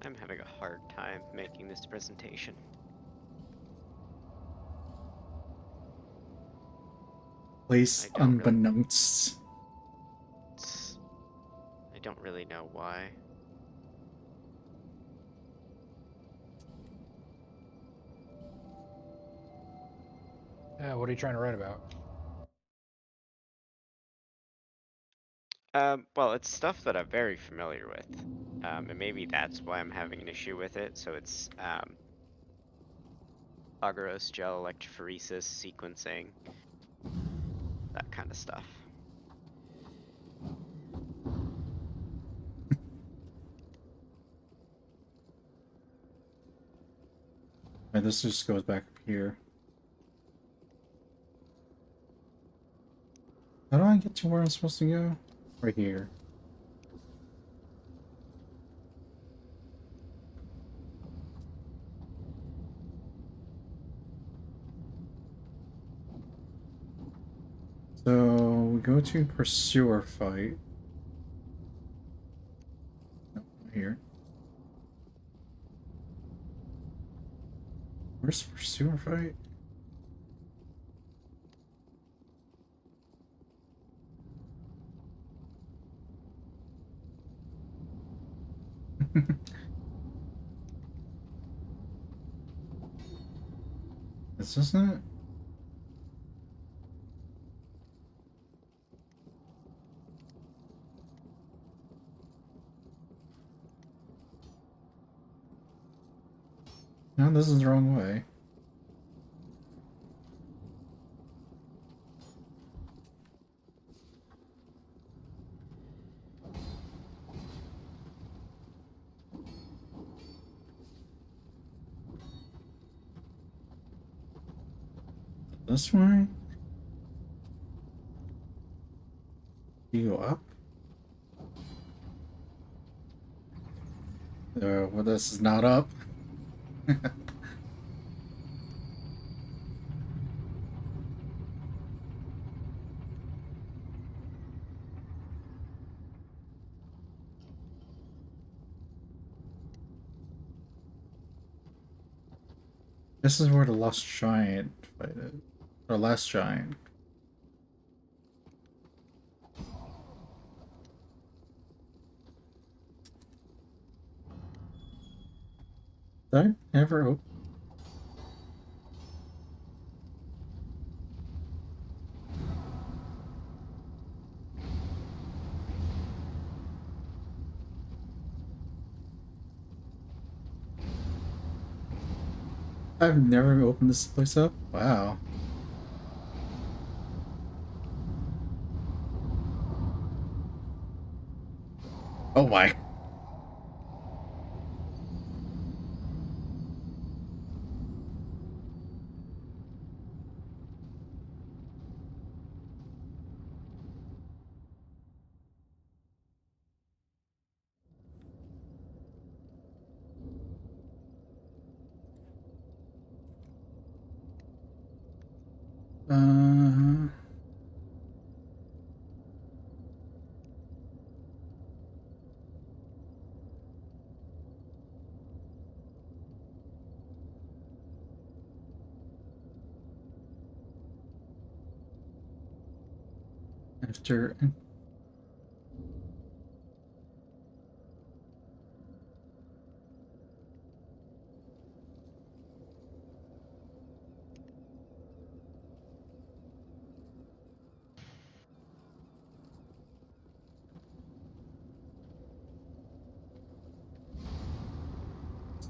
I'm having a hard time making this presentation. Place I don't really- unbeknownst. I don't really know why. Yeah, what are you trying to write about? Well, it's stuff that I'm very familiar with. And maybe that's why I'm having an issue with it. So it's Agarose gel electrophoresis sequencing, that kind of stuff. Right, this just goes back up here. How do I get to where I'm supposed to go? Right here. So we go to Pursuer fight. No, not here. Where's the Pursuer fight? This isn't it? No, this is the wrong way. This way? You go up? Well, this is not up. This is where the Lost Giant fight is. Or Last Giant. I never opened. I've never opened this place up. Wow. Oh my. Uh, after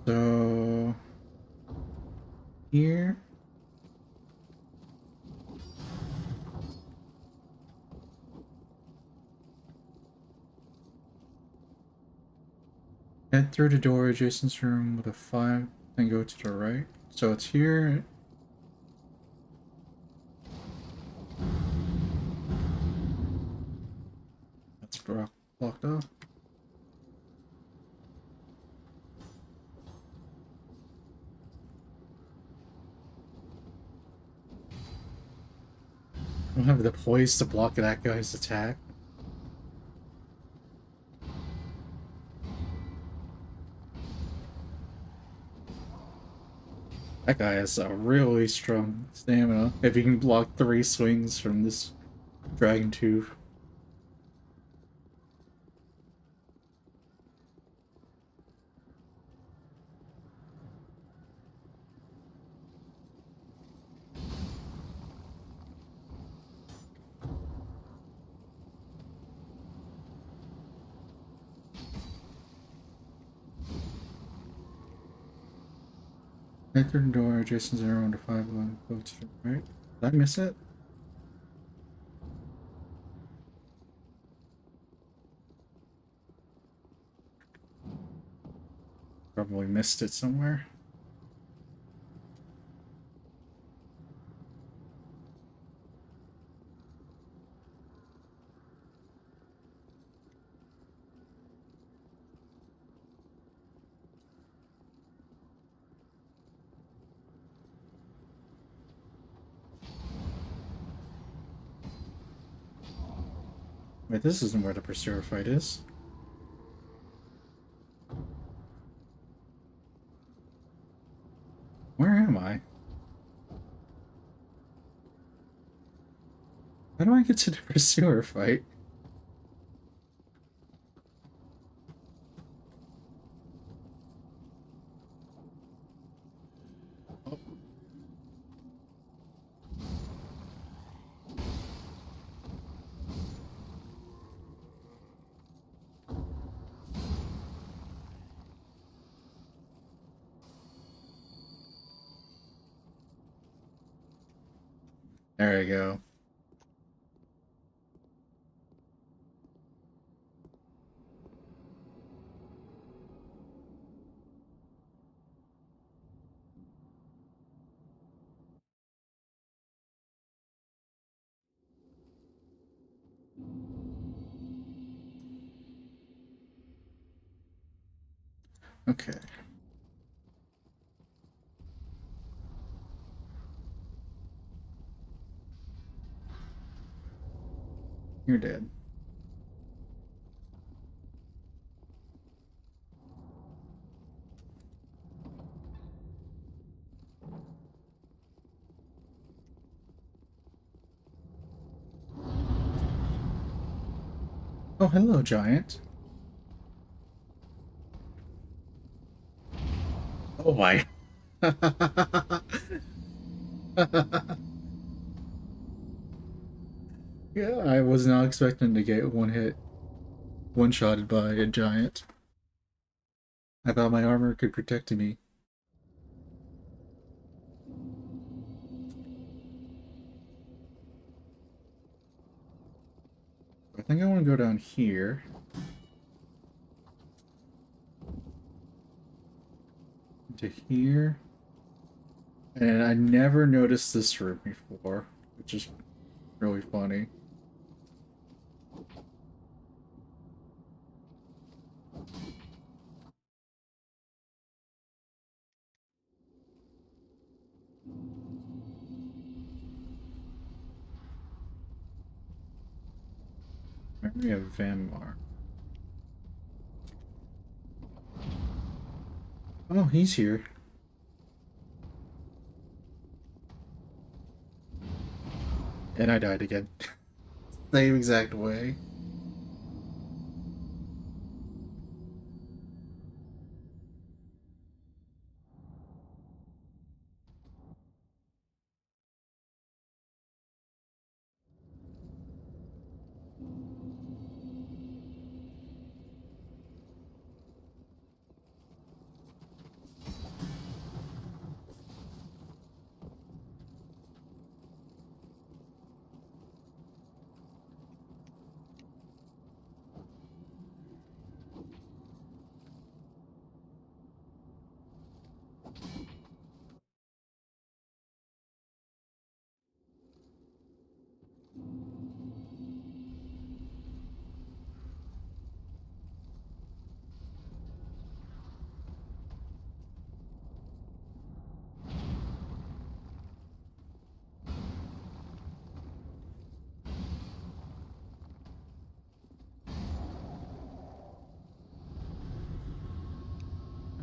so here. Head through the door adjacent to room with a 5, then go to the right. So it's here. That's blocked off. I don't have the poise to block that guy's attack. That guy has a really strong stamina. If he can block 3 swings from this dragon tooth. Head through the door adjacent to room to 5, go to the right. Did I miss it? Probably missed it somewhere. Wait, this isn't where the Pursuer fight is. Where am I? How do I get to the Pursuer fight? Oh. There you go. Okay. You're dead. Oh, hello, giant. Oh, my. Yeah, I was not expecting to get one-shotted by a giant. I thought my armor could protect me. I think I want to go down here. To here. And I never noticed this room before, which is really funny. Memory of Vanmar. Oh, he's here. And I died again. Same exact way.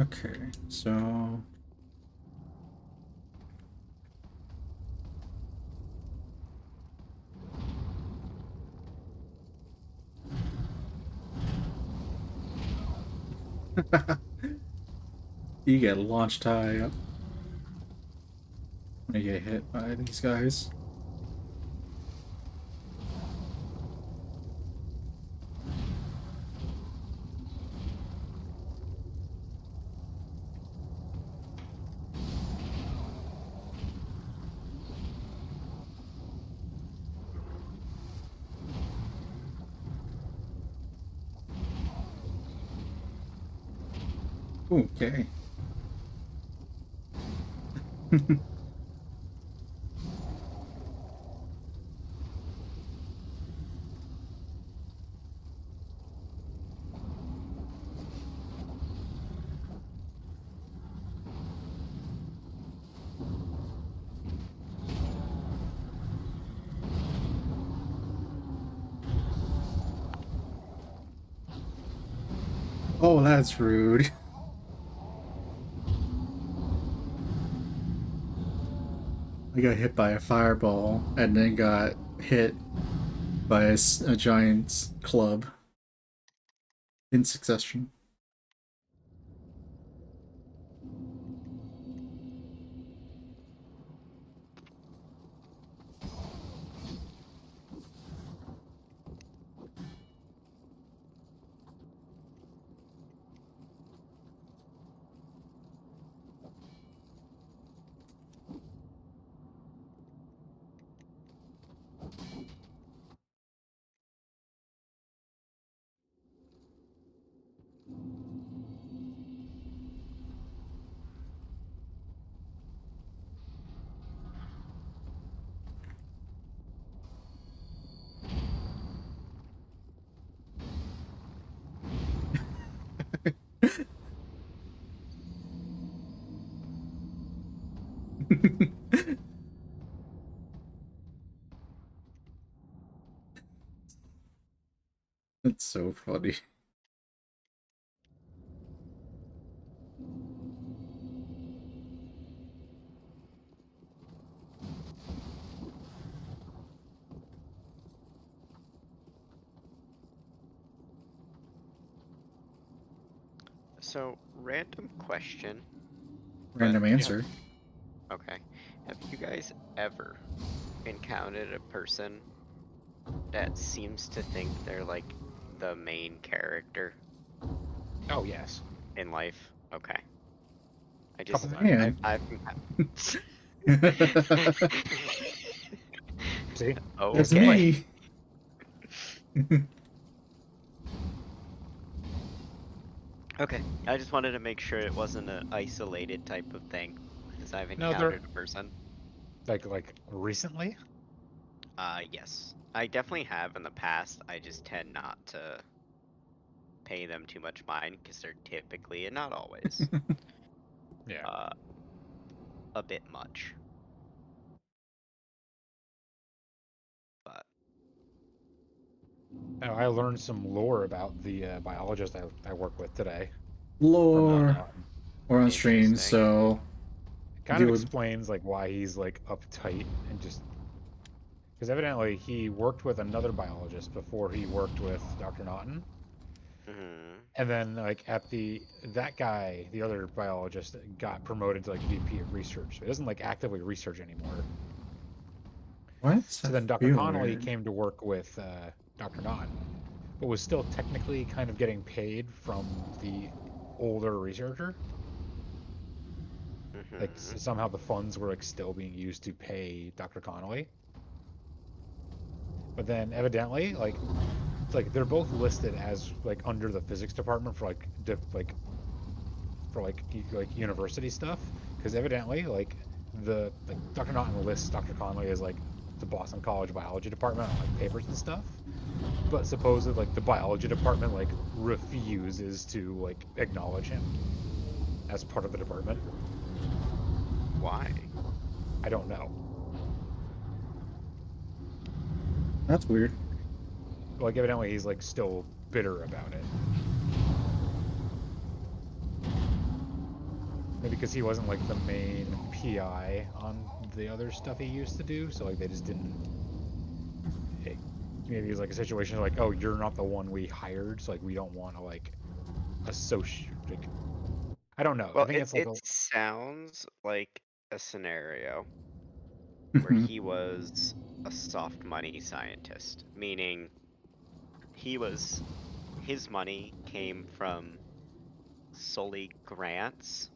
Okay, so you get launched high up when you get hit by these guys. Okay. Oh, that's rude. I got hit by a fireball and then got hit by a giant's club in succession. That's so funny. So, random question. Random But- answer. Okay. Have you guys ever encountered a person that seems to think they're like the main character Oh yes. in life? Okay. I just Couple times. I've See? That's okay. me. Okay. I just wanted to make sure it wasn't an isolated type of thing, because I've No, encountered a person. like recently? Yes. I definitely have in the past. I just tend not to pay them too much mind because they're typically, and not always, Yeah. a bit much. But I learned some lore about the biologist I work with today. Lore. We're on stream, Interesting. so Kind of Dude. explains like why he's like uptight and just because evidently he worked with another biologist before he worked with Dr. Naughton. mhm. And then like that guy, the other biologist, got promoted to like VP of research. So he doesn't like actively research anymore. what? So then Dr. Connolly came to work with Dr. Naughton, but was still technically kind of getting paid from the older researcher. Like Mhm. somehow the funds were like still being used to pay Dr. Connolly. But then evidently, like, it's like they're both listed as like under the physics department for like university stuff. Because evidently, like Dr. Naughton lists Dr. Connolly as like the Boston College biology department on like papers and stuff. But supposedly, like the biology department like refuses to like acknowledge him as part of the department. Why? I don't know. That's weird. Like evidently he's like still bitter about it. Maybe because he wasn't like the main PI on the other stuff he used to do, so like they just didn't. Maybe it's like a situation like, oh, you're not the one we hired, so like we don't want to like associate. Like, I don't know. Well, I think it's like it sounds like a scenario Mm-hmm. where he was a soft money scientist, meaning his money came from solely grants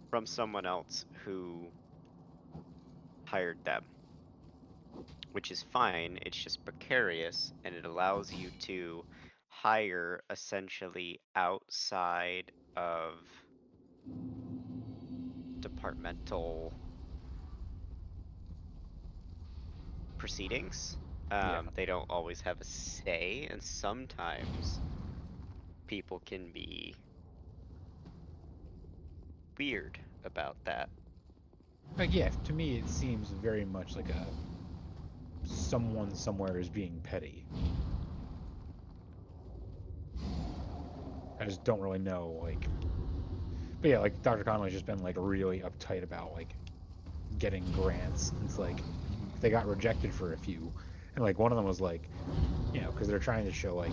from someone else who hired them, which is fine. It's just precarious and it allows you to hire essentially outside of departmental proceedings. Yeah. They don't always have a say, and sometimes people can be weird about that. Like yeah, to me it seems very much like a someone somewhere is being petty. I just don't really know, like. But yeah, like Dr. Connolly's just been like really uptight about like getting grants. It's like they got rejected for a few, and like one of them was like, you know, because they're trying to show like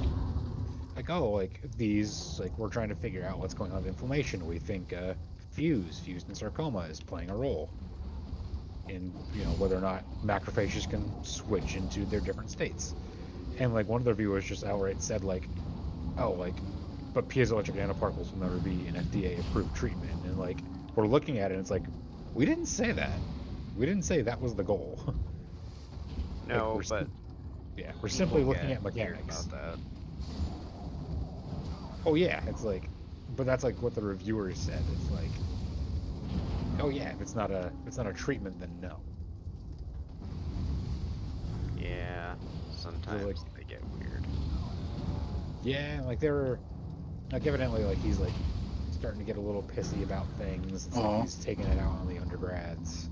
oh, like these, like we're trying to figure out what's going on with inflammation. We think fused in sarcoma is playing a role in, you know, whether or not macrophages can switch into their different states. And like one of the reviewers just outright said like, oh, like, but piezoelectric nanoparticles will never be an FDA approved treatment. And like we're looking at it and it's like, we didn't say that. We didn't say that was the goal. No, like, but yeah, we're simply people looking get at weird mechanics. about that. Oh yeah, it's like, but that's like what the reviewers said. It's like, oh yeah, if it's not a treatment, then no. Yeah, sometimes like- they get weird. Yeah, like they were, like evidently like he's like starting to get a little pissy about things. It's Aw. like he's taking it out on the undergrads.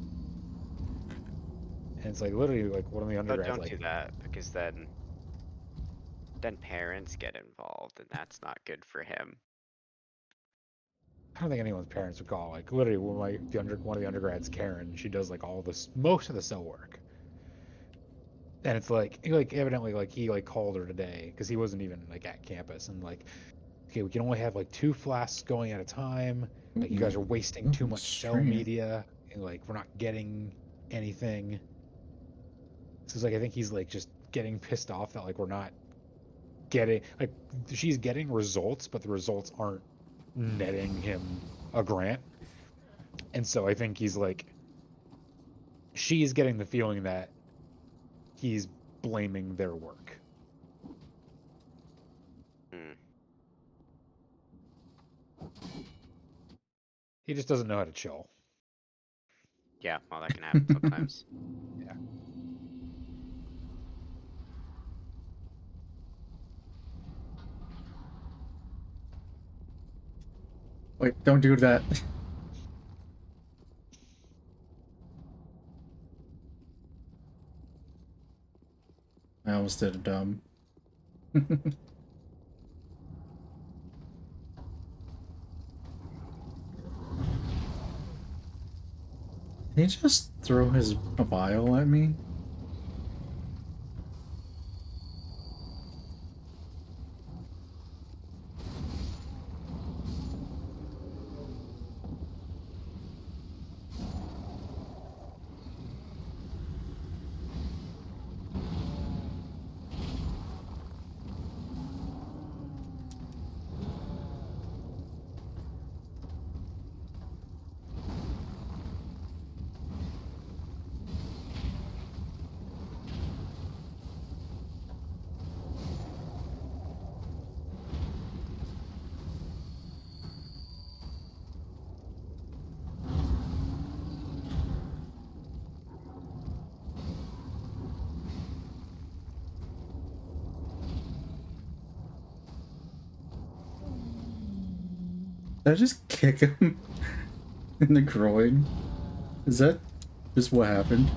And it's like literally like one of the But undergrads don't like, do that because then parents get involved and that's not good for him. I don't think anyone's parents would call. Like literally, one of the undergrads, Karen, she does like all this, most of the cell work. And it's like evidently like he like called her today because he wasn't even like at campus, and like okay, we can only have like 2 flasks going at a time. Like, you guys are wasting too much cell Strange. media, and like we're not getting anything. So it's like I think he's like just getting pissed off that like we're not getting like she's getting results, but the results aren't netting him a grant. And so I think he's like she's getting the feeling that he's blaming their work. Hmm. He just doesn't know how to chill. Yeah, well, that can happen sometimes. Yeah. Wait, don't do that. I almost did a dumb. Did he just throw his vial at me? Did I just kick him in the groin? Is that just what happened?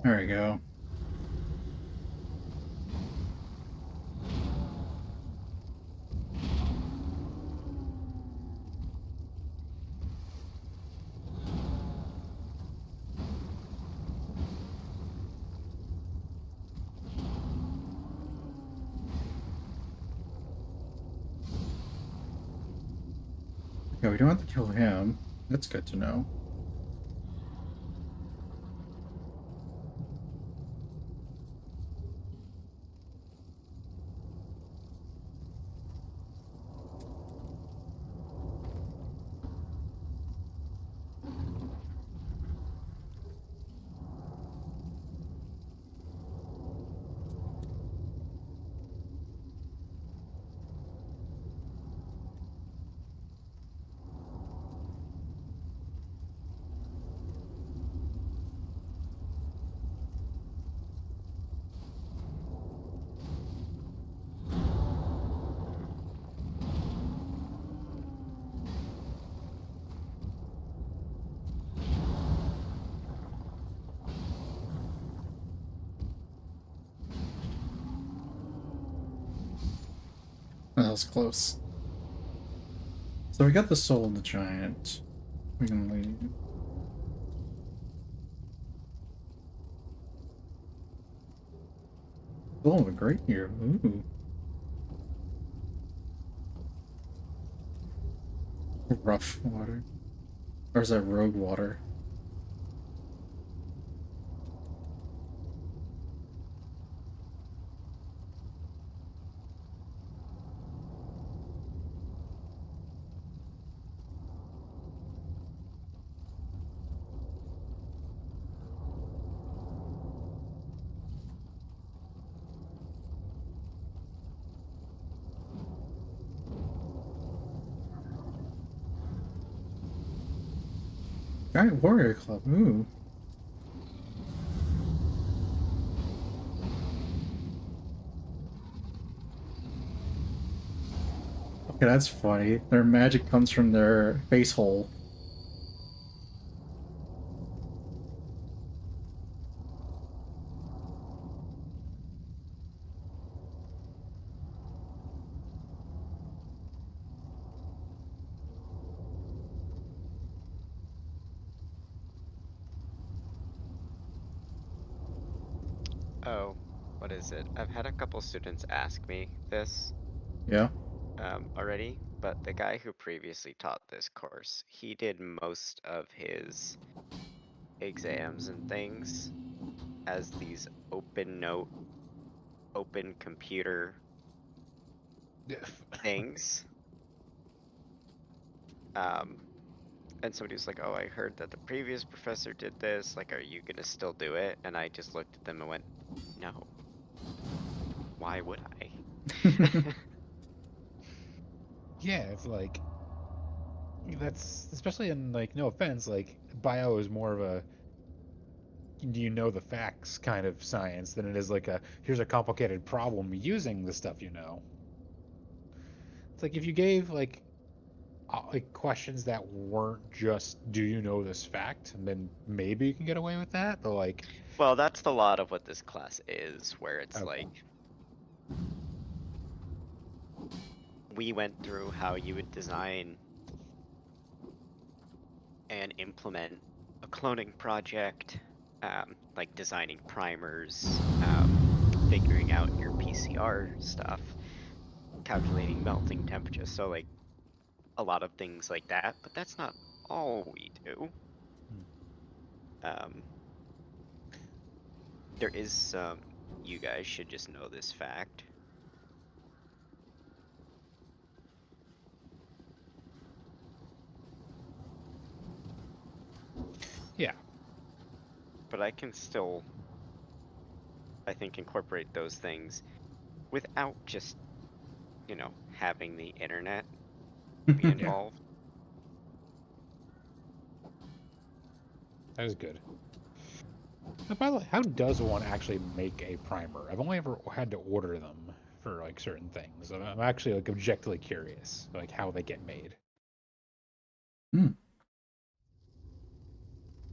There we go. Yeah, we don't have to kill him. That's good to know. That was close. So we got the soul of the giant. We can leave. Oh, a great here. Ooh. Rough water. Or is that rogue water? Giant Warrior Club. Ooh. Okay, that's funny. Their magic comes from their face hole. Oh, what is it? I've had a couple students ask me this Yeah. already, but the guy who previously taught this course, he did most of his exams and things as these open note, open computer things. And somebody was like, "Oh, I heard that the previous professor did this. Like, are you gonna still do it?" And I just looked at them and went, "No. Why would I?" Yeah, it's like that's especially in like no offense, like bio is more of a do you know the facts kind of science than it is like a here's a complicated problem using the stuff you know. It's like if you gave like questions that weren't just do you know this fact, and then maybe you can get away with that. But like, Well, that's a lot of what this class is, where it's okay, like, we went through how you would design and implement a cloning project, like designing primers, figuring out your PCR stuff, calculating melting temperature. So like a lot of things like that, but that's not all we do. Um, there is some, you guys should just know this fact. yeah, But I can still, I think, incorporate those things without just, you know, having the internet be yeah, involved. that is good. And by the way, how does one actually make a primer? I've only ever had to order them for like certain things. I'm actually like objectively curious, like how they get made. Hmm.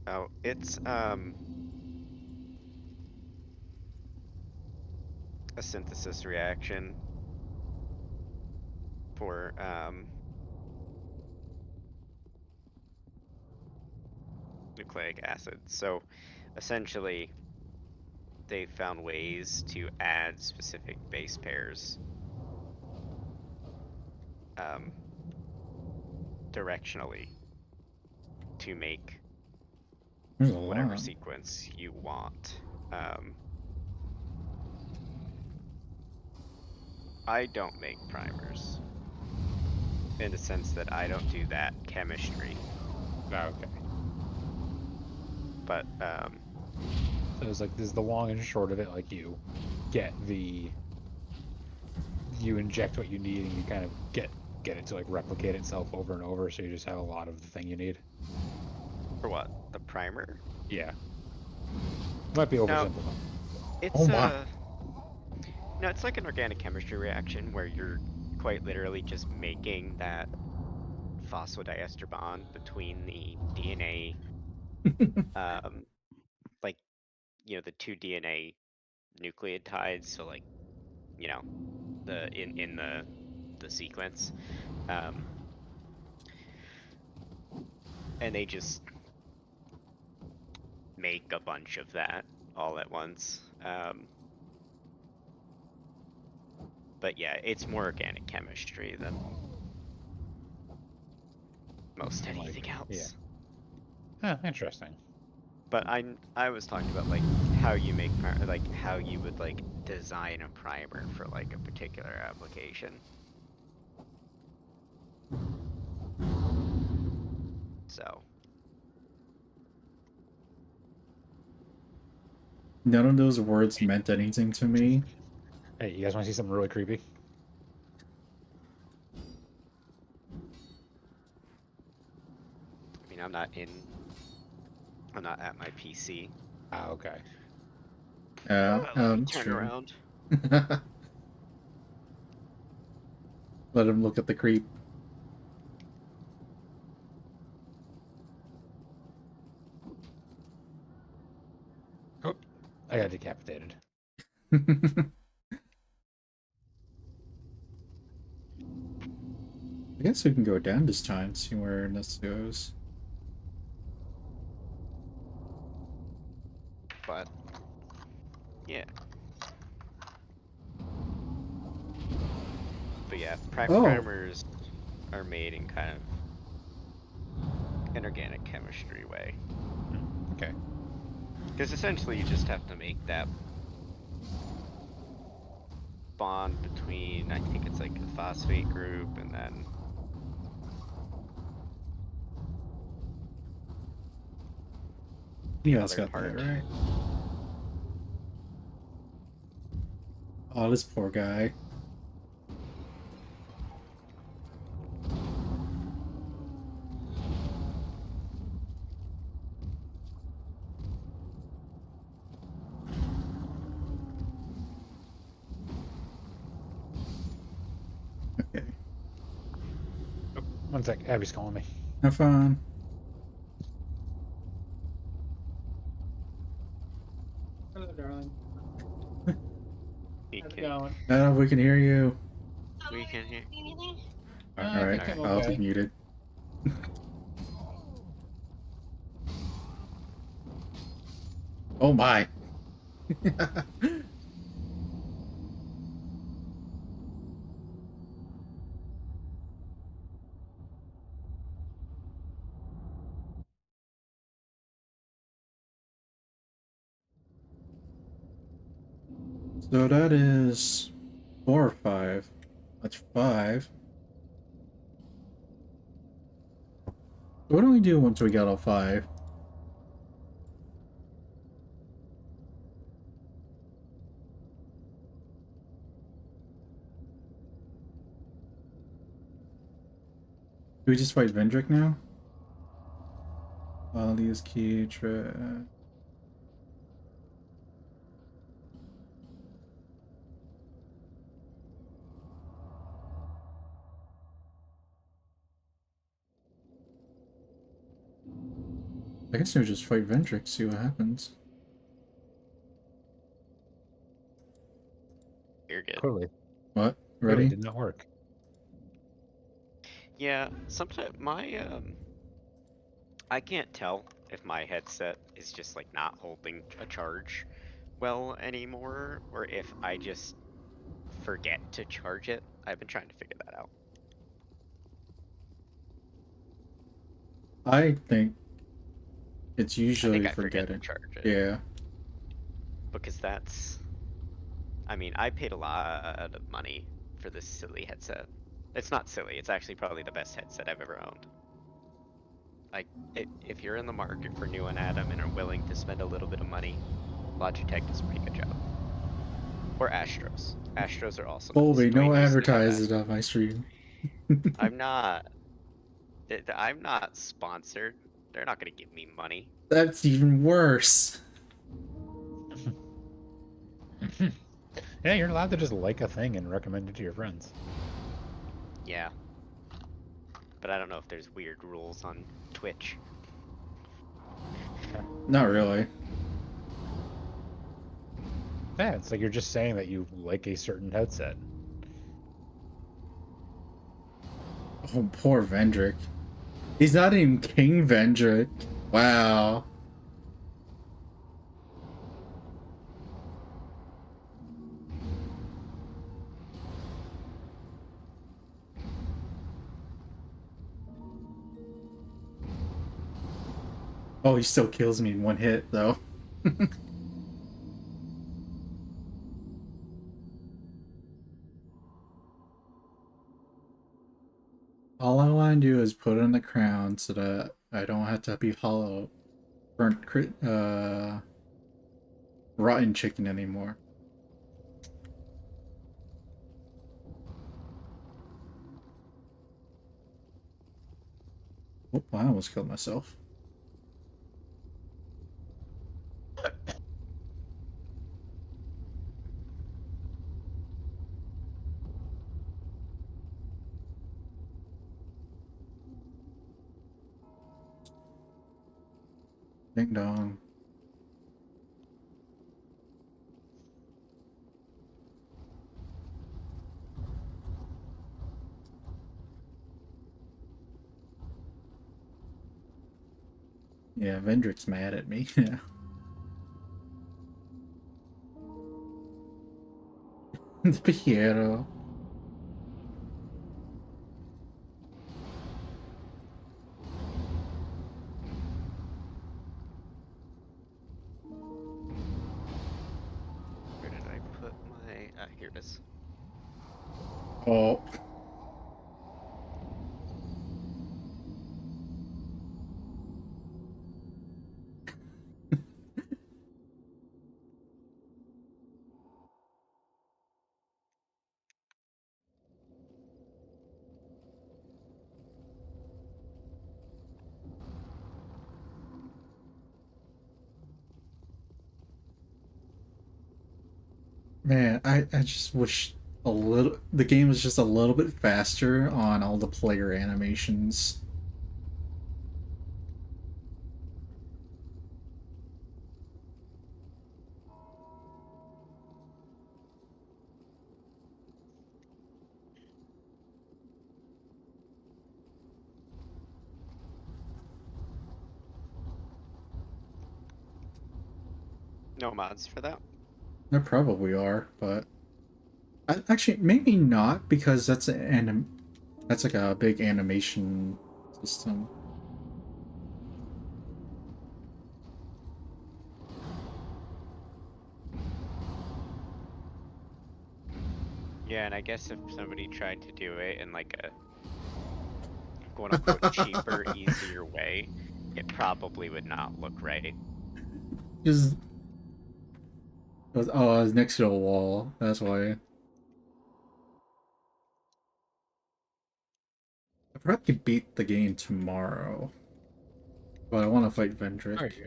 Oh, it's a synthesis reaction for nucleic acid. So essentially they found ways to add specific base pairs directionally to make There's a whatever lot. sequence you want. I don't make primers in the sense that I don't do that chemistry, Oh, okay. but So it's like this is the long and short of it. Like you get you inject what you need, and you kind of get it to like replicate itself over and over. So you just have a lot of the thing you need. for what? The primer? Yeah, might be No, oversimplified. it's Oh my. no, it's like an organic chemistry reaction where you're quite literally just making that phosphodiester bond between the DNA, like, you know, the two DNA nucleotides. So like, you know, the in the sequence, and they just make a bunch of that all at once. But yeah, it's more organic chemistry than most Like, anything else. yeah. Huh, interesting. But I was talking about like how you make like how you would like design a primer for like a particular application. So None of those words meant anything to me. Hey, you guys want to see something really creepy? I mean, I'm not at my PC. Ah, okay. Let me turn True. around. Let him look at the creep. Oh, I got decapitated. I guess we can go down this time, see where this goes. But yeah. yeah, Oh. primers are made in kind of an organic chemistry way. Okay. Because essentially you just have to make that bond between, I think it's like a phosphate group and then You the guys other got part. that right. Oh, this poor guy. Okay. One sec, Abby's calling me. Have fun. Hello, darling. We How's it can, going? We can hear you. we can hear. I Alright, think I'm I'll be okay. muted. Oh my. So that is 4 or 5. That's 5. What do we do once we got all 5? Do we just fight Vendrick now? Ali's key, I guess we'll just fight Vendrick, see what happens. You're good. Clearly. What? Clearly Ready? did not work. Yeah, sometimes I can't tell if my headset is just like not holding a charge well anymore, or if I just forget to charge it. I've been trying to figure that out. I think it's I usually think I forget to forgetting. charge it. Yeah. Because that's, I mean, I paid a lot of money for this silly headset. It's not silly, it's actually probably the best headset I've ever owned. Like, if you're in the market for new and Atom and are willing to spend a little bit of money, Logitech does a pretty good job. Or Astros. Astros are also nice. Colby, no Dwayne used to have advertising on my stream. I'm not. I'm not sponsored. They're not gonna give me money. That's even worse. Yeah, you're allowed to just like a thing and recommend it to your friends. Yeah. But I don't know if there's weird rules on Twitch. Not really. Yeah, it's like you're just saying that you like a certain headset. Oh, poor Vendrick. He's not even King Vendrick. Wow. Oh, he still kills me in one hit, though. All I want to do is put in the crown so that I don't have to be rotten chicken anymore. Oh, I almost killed myself. Ding dong. Yeah, Vendrick's mad at me. Yeah. The Piero. is. Oh. Man, I just wish the game was just a little bit faster on all the player animations. No mods for that. There probably are, but actually maybe not because that's like a big animation system. Yeah, and I guess if somebody tried to do it in like a quote unquote cheaper, easier way, it probably would not look right. Just oh, I was next to a wall. That's why. I probably could beat the game tomorrow, but I want to fight Vendrick. Are you?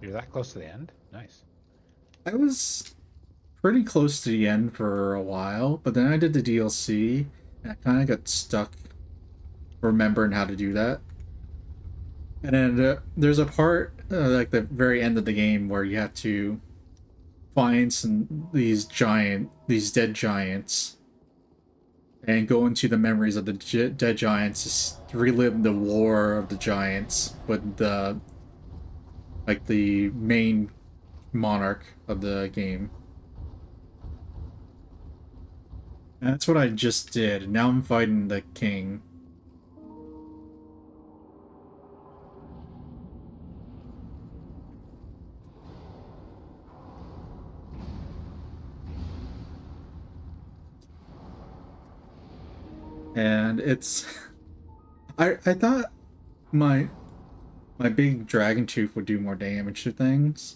You're that close to the end? Nice. I was pretty close to the end for a while, but then I did the DLC, and I kind of got stuck remembering how to do that. And then there's a part, like the very end of the game, where you have to find these dead giants, and go into the memories of the dead giants to relive the war of the giants with the main monarch of the game. And that's what I just did. Now I'm fighting the king. And it's I thought my big dragon tooth would do more damage to things.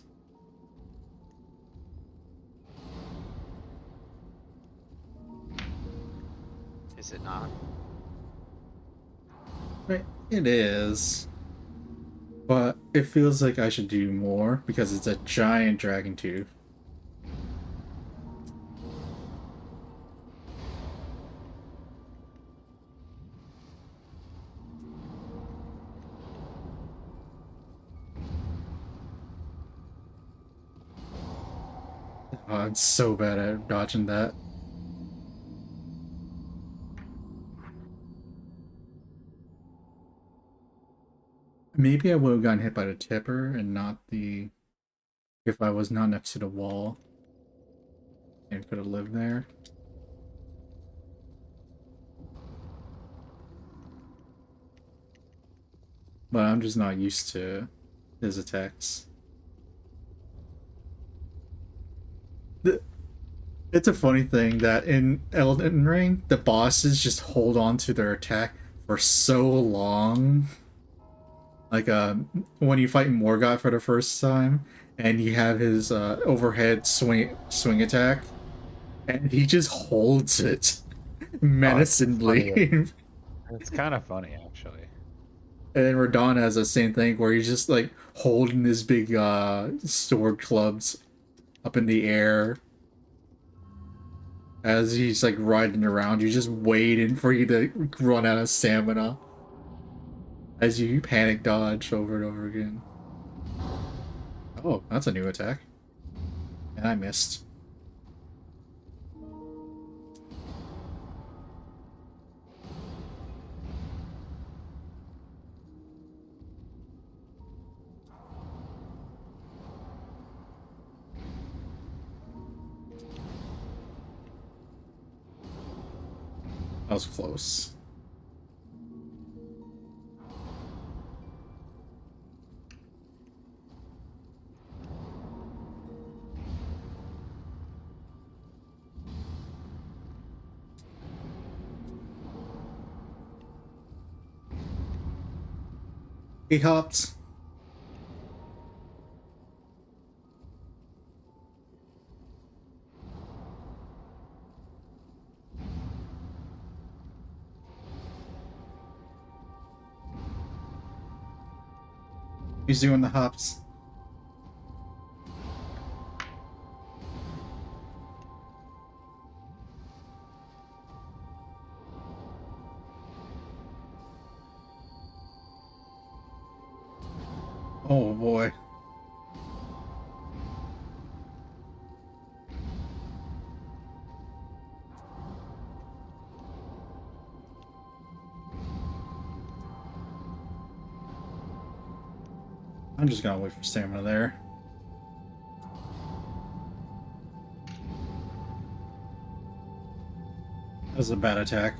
Is it not? It is. But it feels like I should do more because it's a giant dragon tooth. Oh, I'm so bad at dodging that. Maybe I would have gotten hit by the tipper and not the... if I was not next to the wall and could have lived there. But I'm just not used to his attacks. It's a funny thing that in Elden Ring, the bosses just hold on to their attack for so long. Like, when you fight Morgoth for the first time, and you have his overhead swing attack, and he just holds it menacingly. It's kind of funny, actually. And then Radahn has the same thing where he's just like holding his big sword clubs up in the air as he's like riding around you, just waiting for you to run out of stamina as you panic dodge over and over again. Oh, that's a new attack. And I missed. That was close. He hopped. He's doing the hops. Oh boy. I'm just gonna wait for stamina there. That was a bad attack.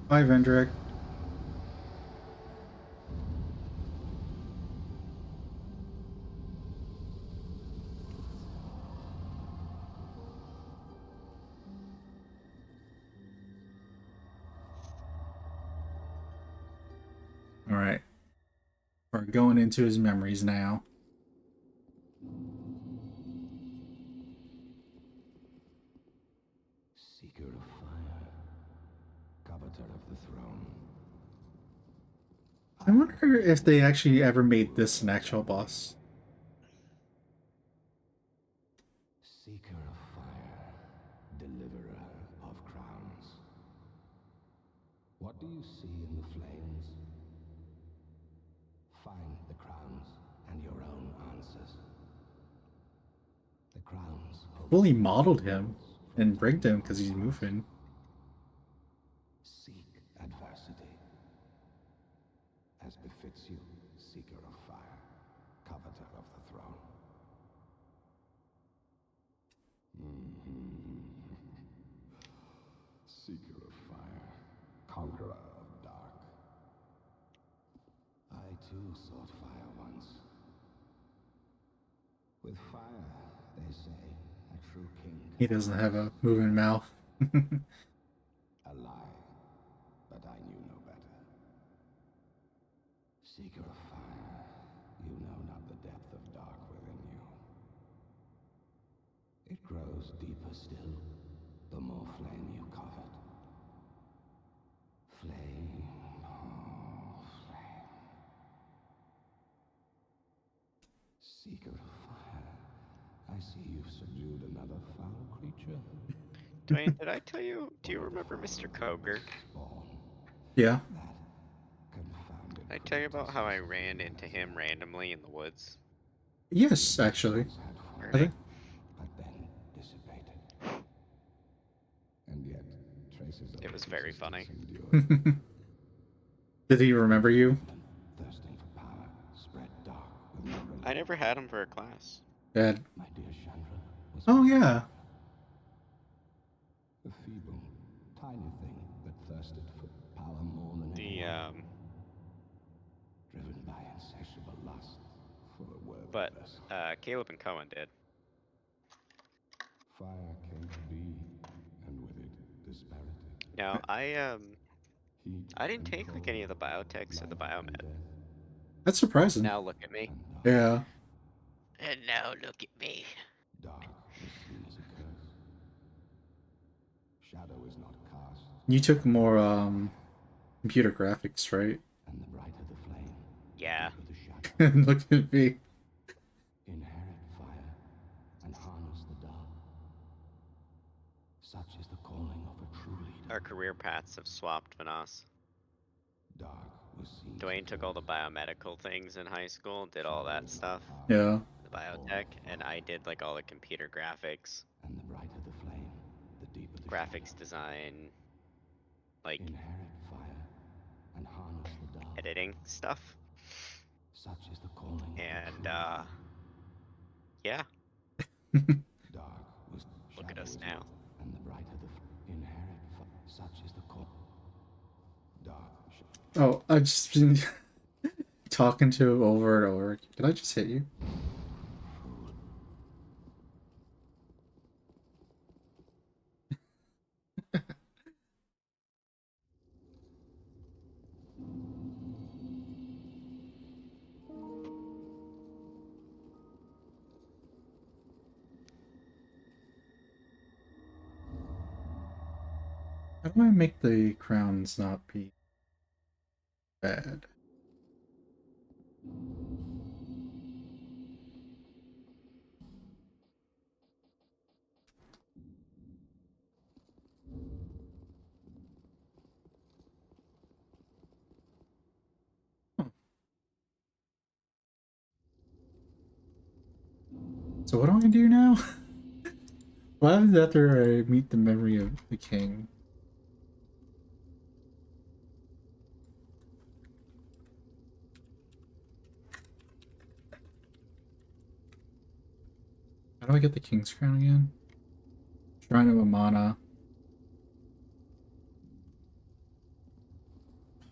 Bye, Vendrick. All right. We're going into his memories now. Seeker of fire, coveter of the throne. I wonder if they actually ever made this an actual boss. Seeker of fire, deliverer of crowns. What do you see in the flames? Find the crowns and your own answers. The crowns hold Fully modeled him and rigged him because he's moving. seek adversity. As befits you, seeker of fire, coveter of the throne. Seeker of fire, conqueror of dark. I too sought fire once. With fire, they say, a true king He doesn't have a moving mouth. a lie, but I knew no better. Seeker of fire, you know not the depth of dark within you. It grows deeper still, the more flame you covet. Flame, oh, flame. Seeker of fire, I see you've subdued another foul creature. Dwayne, did I tell you? Do you remember Mr. Koger? Spawn, Yeah. that confounded Did I tell you about how I ran into him randomly in the woods? Yes, actually. I think. but then dissipated. And yet, traces of It was its very existence funny. endured. Did he remember you? Thirsting for power, spread dark with no relief. I never had him for a class. Yeah. My dear Chandra was Oh yeah. a feeble, tiny thing that thirsted for power more than The anyone. Driven by insatiable lust for a but worthless. Caleb and Cohen did. Fire came to be, and with it, disparity. No, Heat I didn't and take like cold, any of the biotechs or the life and biomed. death, That's surprising. Now look at me. and dark. Yeah. And now look at me. Dark was seen as a curse. Shadow is not cast, You took more computer graphics, right? and the brighter the flame, Yeah. the deeper the shadow. Look at me. Inherit fire and harness the dark. Such is the calling of a true leader. Our career paths have swapped, Vanas. Dark was seen as a Dwayne took all the curse. biomedical things in high school, did all that stuff, Yeah. the biotech, and I did like all the computer graphics, And the brighter the flame, the deeper the graphics shadow. design, like Inherit fire and harness the dark. editing stuff. Such is the calling of a And true leader. yeah, Dark Oh, I've just been talking to over and over. Did I just hit you? How do I make the crowns not be bad? Huh. So what do I do now? What happens after I meet the memory of the king? How do I get the king's crown again? Shrine of Amana.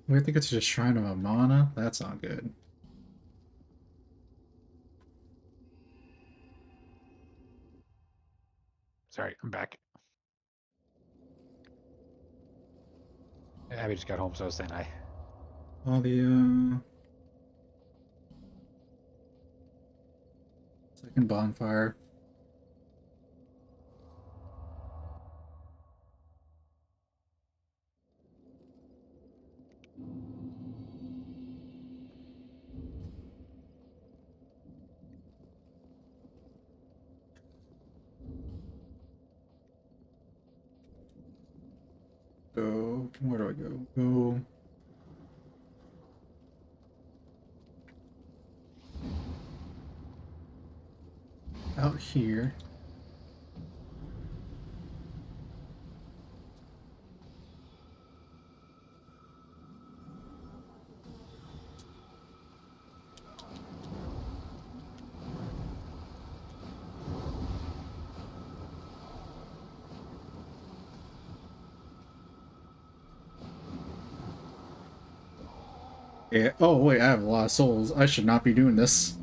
We have to go to the Shrine of Amana? That's not good. Sorry, I'm back. Abby just got home, so I was saying hi. Oh, the second bonfire. Go. Where do I go? Go. Out here. Yeah. Oh, wait, I have a lot of souls. I should not be doing this.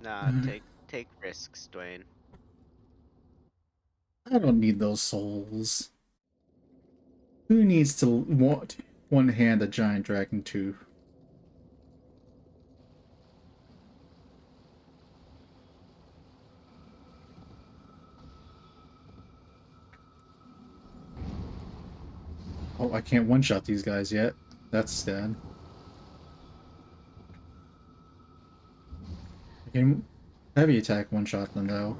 Nah, take risks, Dwayne. I don't need those souls. Who needs to want one hand a giant dragon tooth? Oh, I can't one-shot these guys yet. That's sad. I can heavy attack one-shot them though.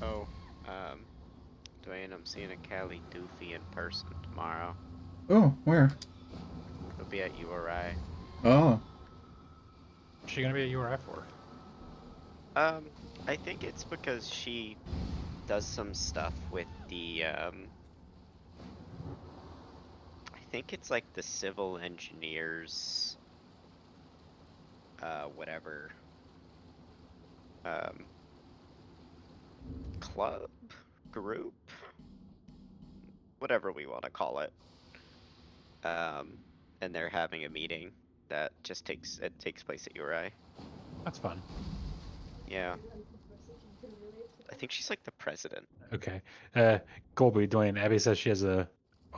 Oh, Dwayne, I'm seeing a Cali Doofy in person tomorrow. Oh, where? It'll be at URI. Oh, What's she gonna be at URI for? I think it's because she does some stuff with the, I think it's like the civil engineers, whatever, club, group, whatever we want to call it. And they're having a meeting that takes place at URI. That's fun. Yeah. I think she's like the president. Okay. Colby, Dwayne, Abby says she has a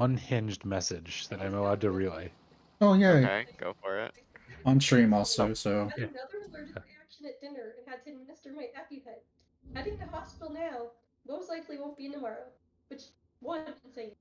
unhinged message that I'm allowed to relay. oh yeah, Okay, go for it. on stream also. So Yeah. Another allergic reaction at dinner and had to administer my EpiPen. Heading to hospital now. Most likely won't be in tomorrow. Which one can say?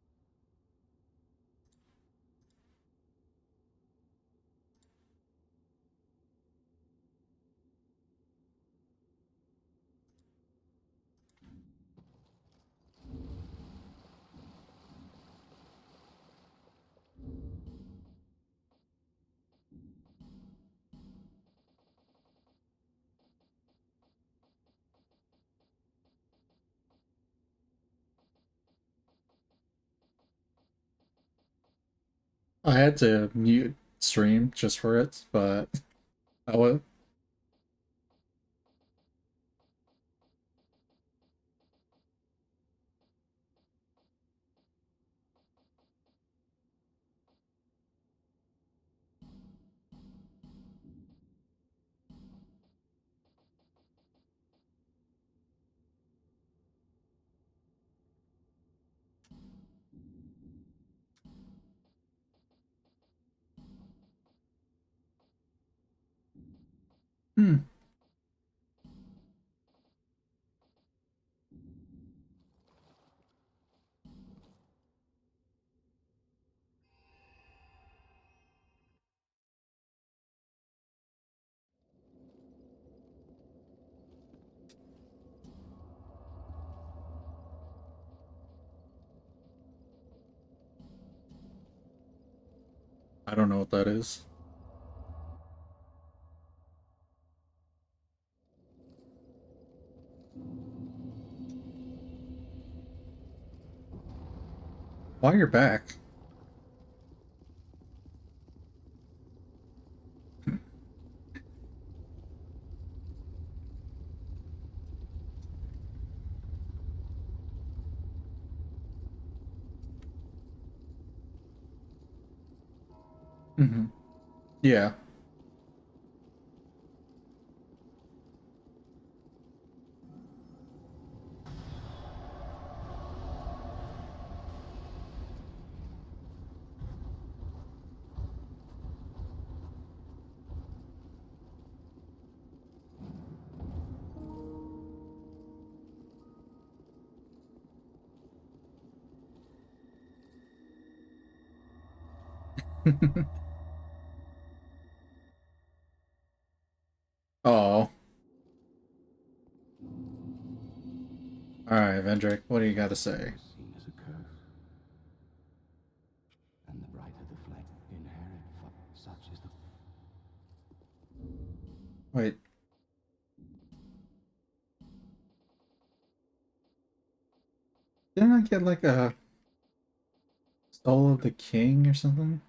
I had to mute stream just for it, but I was. Hmm. I don't know what that is. Why you're back? Mm-hmm. Yeah. Oh. Alright, Vendrick, what do you got to say? Seen as a curse. And the brighter the flame inherit, such is the. Wait. Didn't I get like a Soul of the King or something?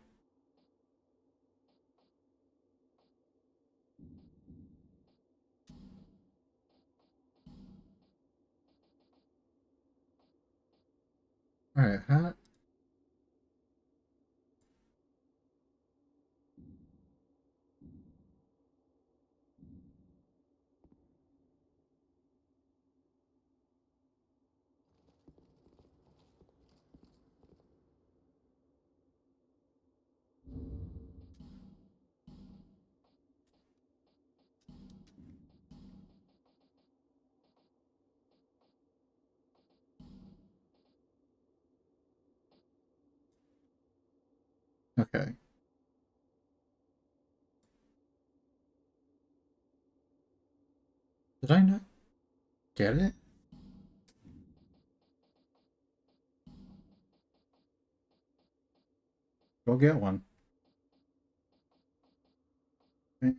Alright, how? Okay. Did I not get it? Go get one.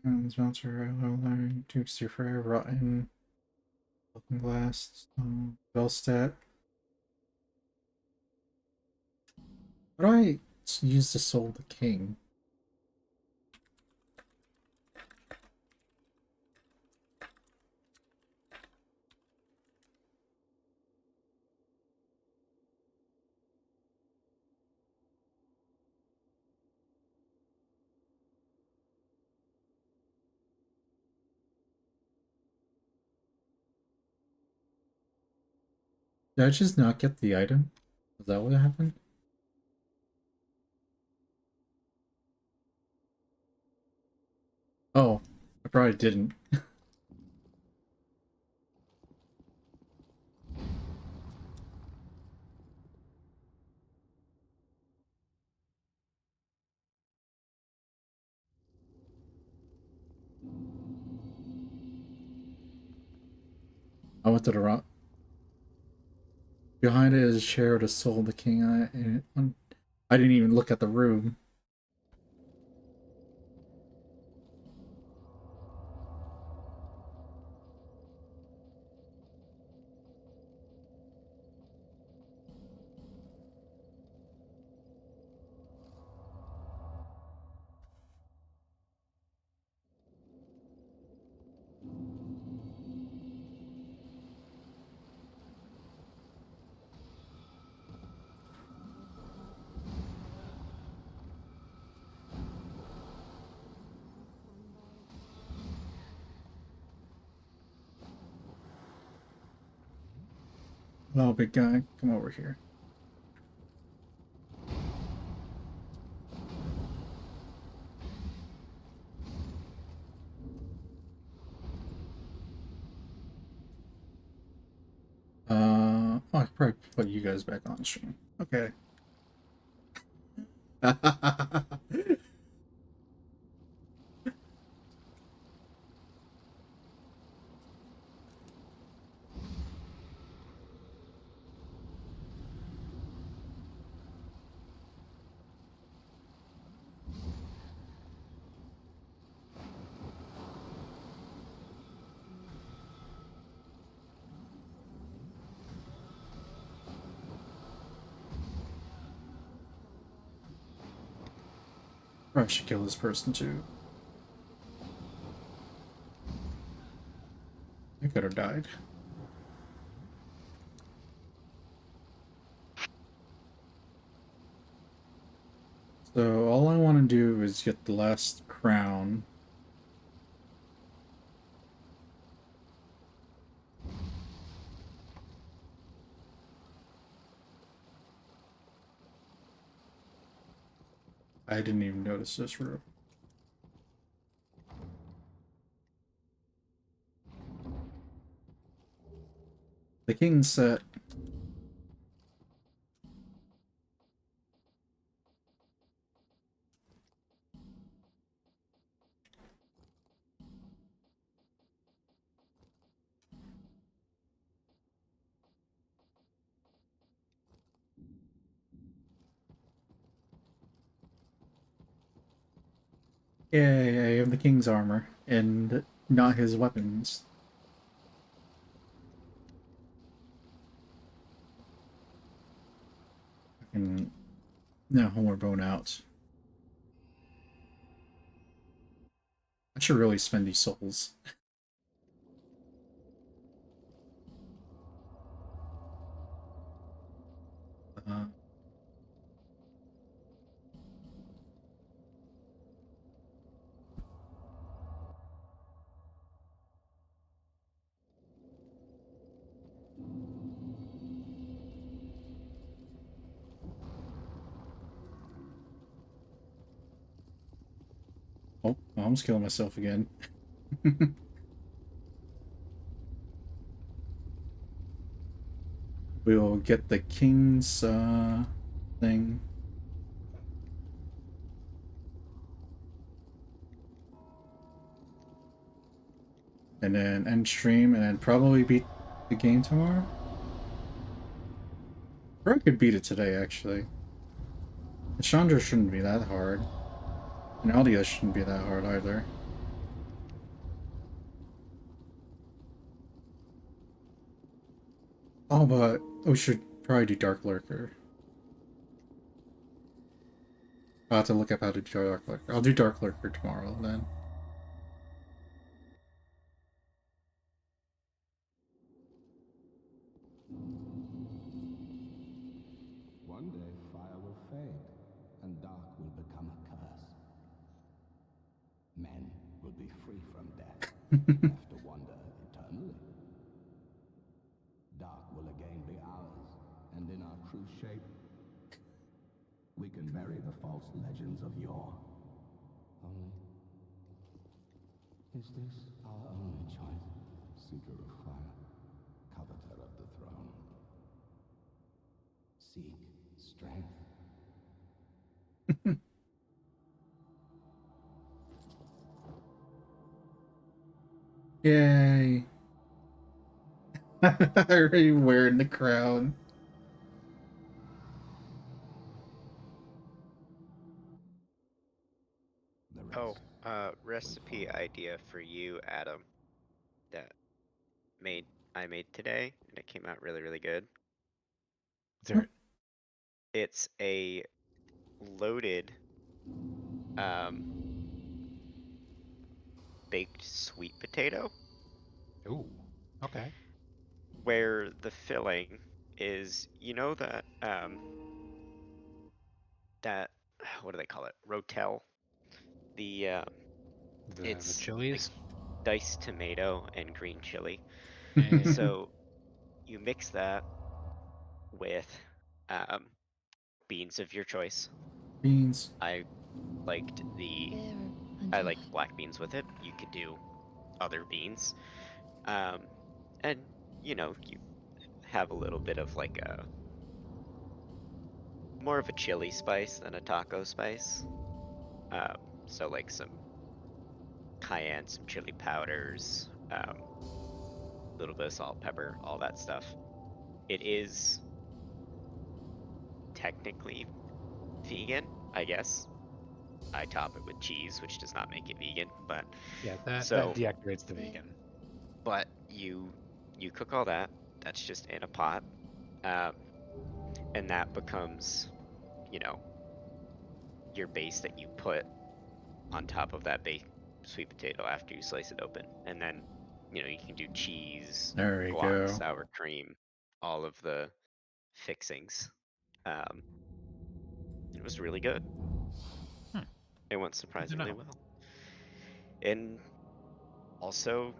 Monster, Dukes your Fire, Rotten, Looking Glass, Bellstat. How do I use the Soul of the King? Did I just not get the item? Is that what happened? Oh, I probably didn't. I went to the wrong. Behind it is a chair with a Soul of the King on it, and I didn't even look at the room. Hello, big guy. Come over here. Oh, I could probably put you guys back on stream. Okay. Probably should kill this person too. I could have died. So all I want to do is get the last crown. I didn't even notice this room. The king set. Yeah, I have the king's armor and not his weapons. And now homeward bone out. I should really spend these souls. Uh, oh, I almost killed myself again. We will get the king's thing. And then end stream and then probably beat the game tomorrow. Or I could beat it today actually. And Chandra shouldn't be that hard. And Aldia shouldn't be that hard either. Oh, but we should probably do Dark Lurker. I'll have to look up how to do Dark Lurker. I'll do Dark Lurker tomorrow then. One day fire will fade, and dark will become a curse. Men will be free from death, left to wander eternally. Dark will again be ours, and in our true shape, we can bury the false legends of yore. Only, is this our only choice? Seeker of fire, coveter of the throne. Seek strength. Yay. Already wearing the crown. The rest. Oh, recipe idea for you, Adam. That I made today, and it came out really, really good. There, It's a loaded, baked sweet potato, ooh, okay. where the filling is, you know that, that, what do they call it? Rotel. The, The it's like chilies. diced tomato and green chili. Yeah. So you mix that with beans of your choice. Beans. I liked the Bearer I until liked black beans with it. You could do other beans. And you know, you have a little bit of like a more of a chili spice than a taco spice. So like some cayenne, some chili powders, a little bit of salt, pepper, all that stuff. It is technically vegan, I guess. I top it with cheese, which does not make it vegan, but Yeah, that so deactivates the vegan. but you cook all that. That's just in a pot, um, and that becomes, you know, your base that you put on top of that baked sweet potato after you slice it open, and then you know you can do cheese, There we guac, go. sour cream, all of the fixings. Um, it was really good. Hmm. It went Good to surprisingly know. well, and also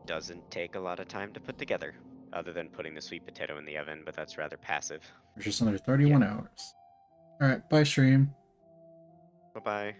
doesn't take a lot of time to put together, other than putting the sweet potato in the oven, but that's rather passive. There's just another 31 hours. Alright, bye stream. Bye bye.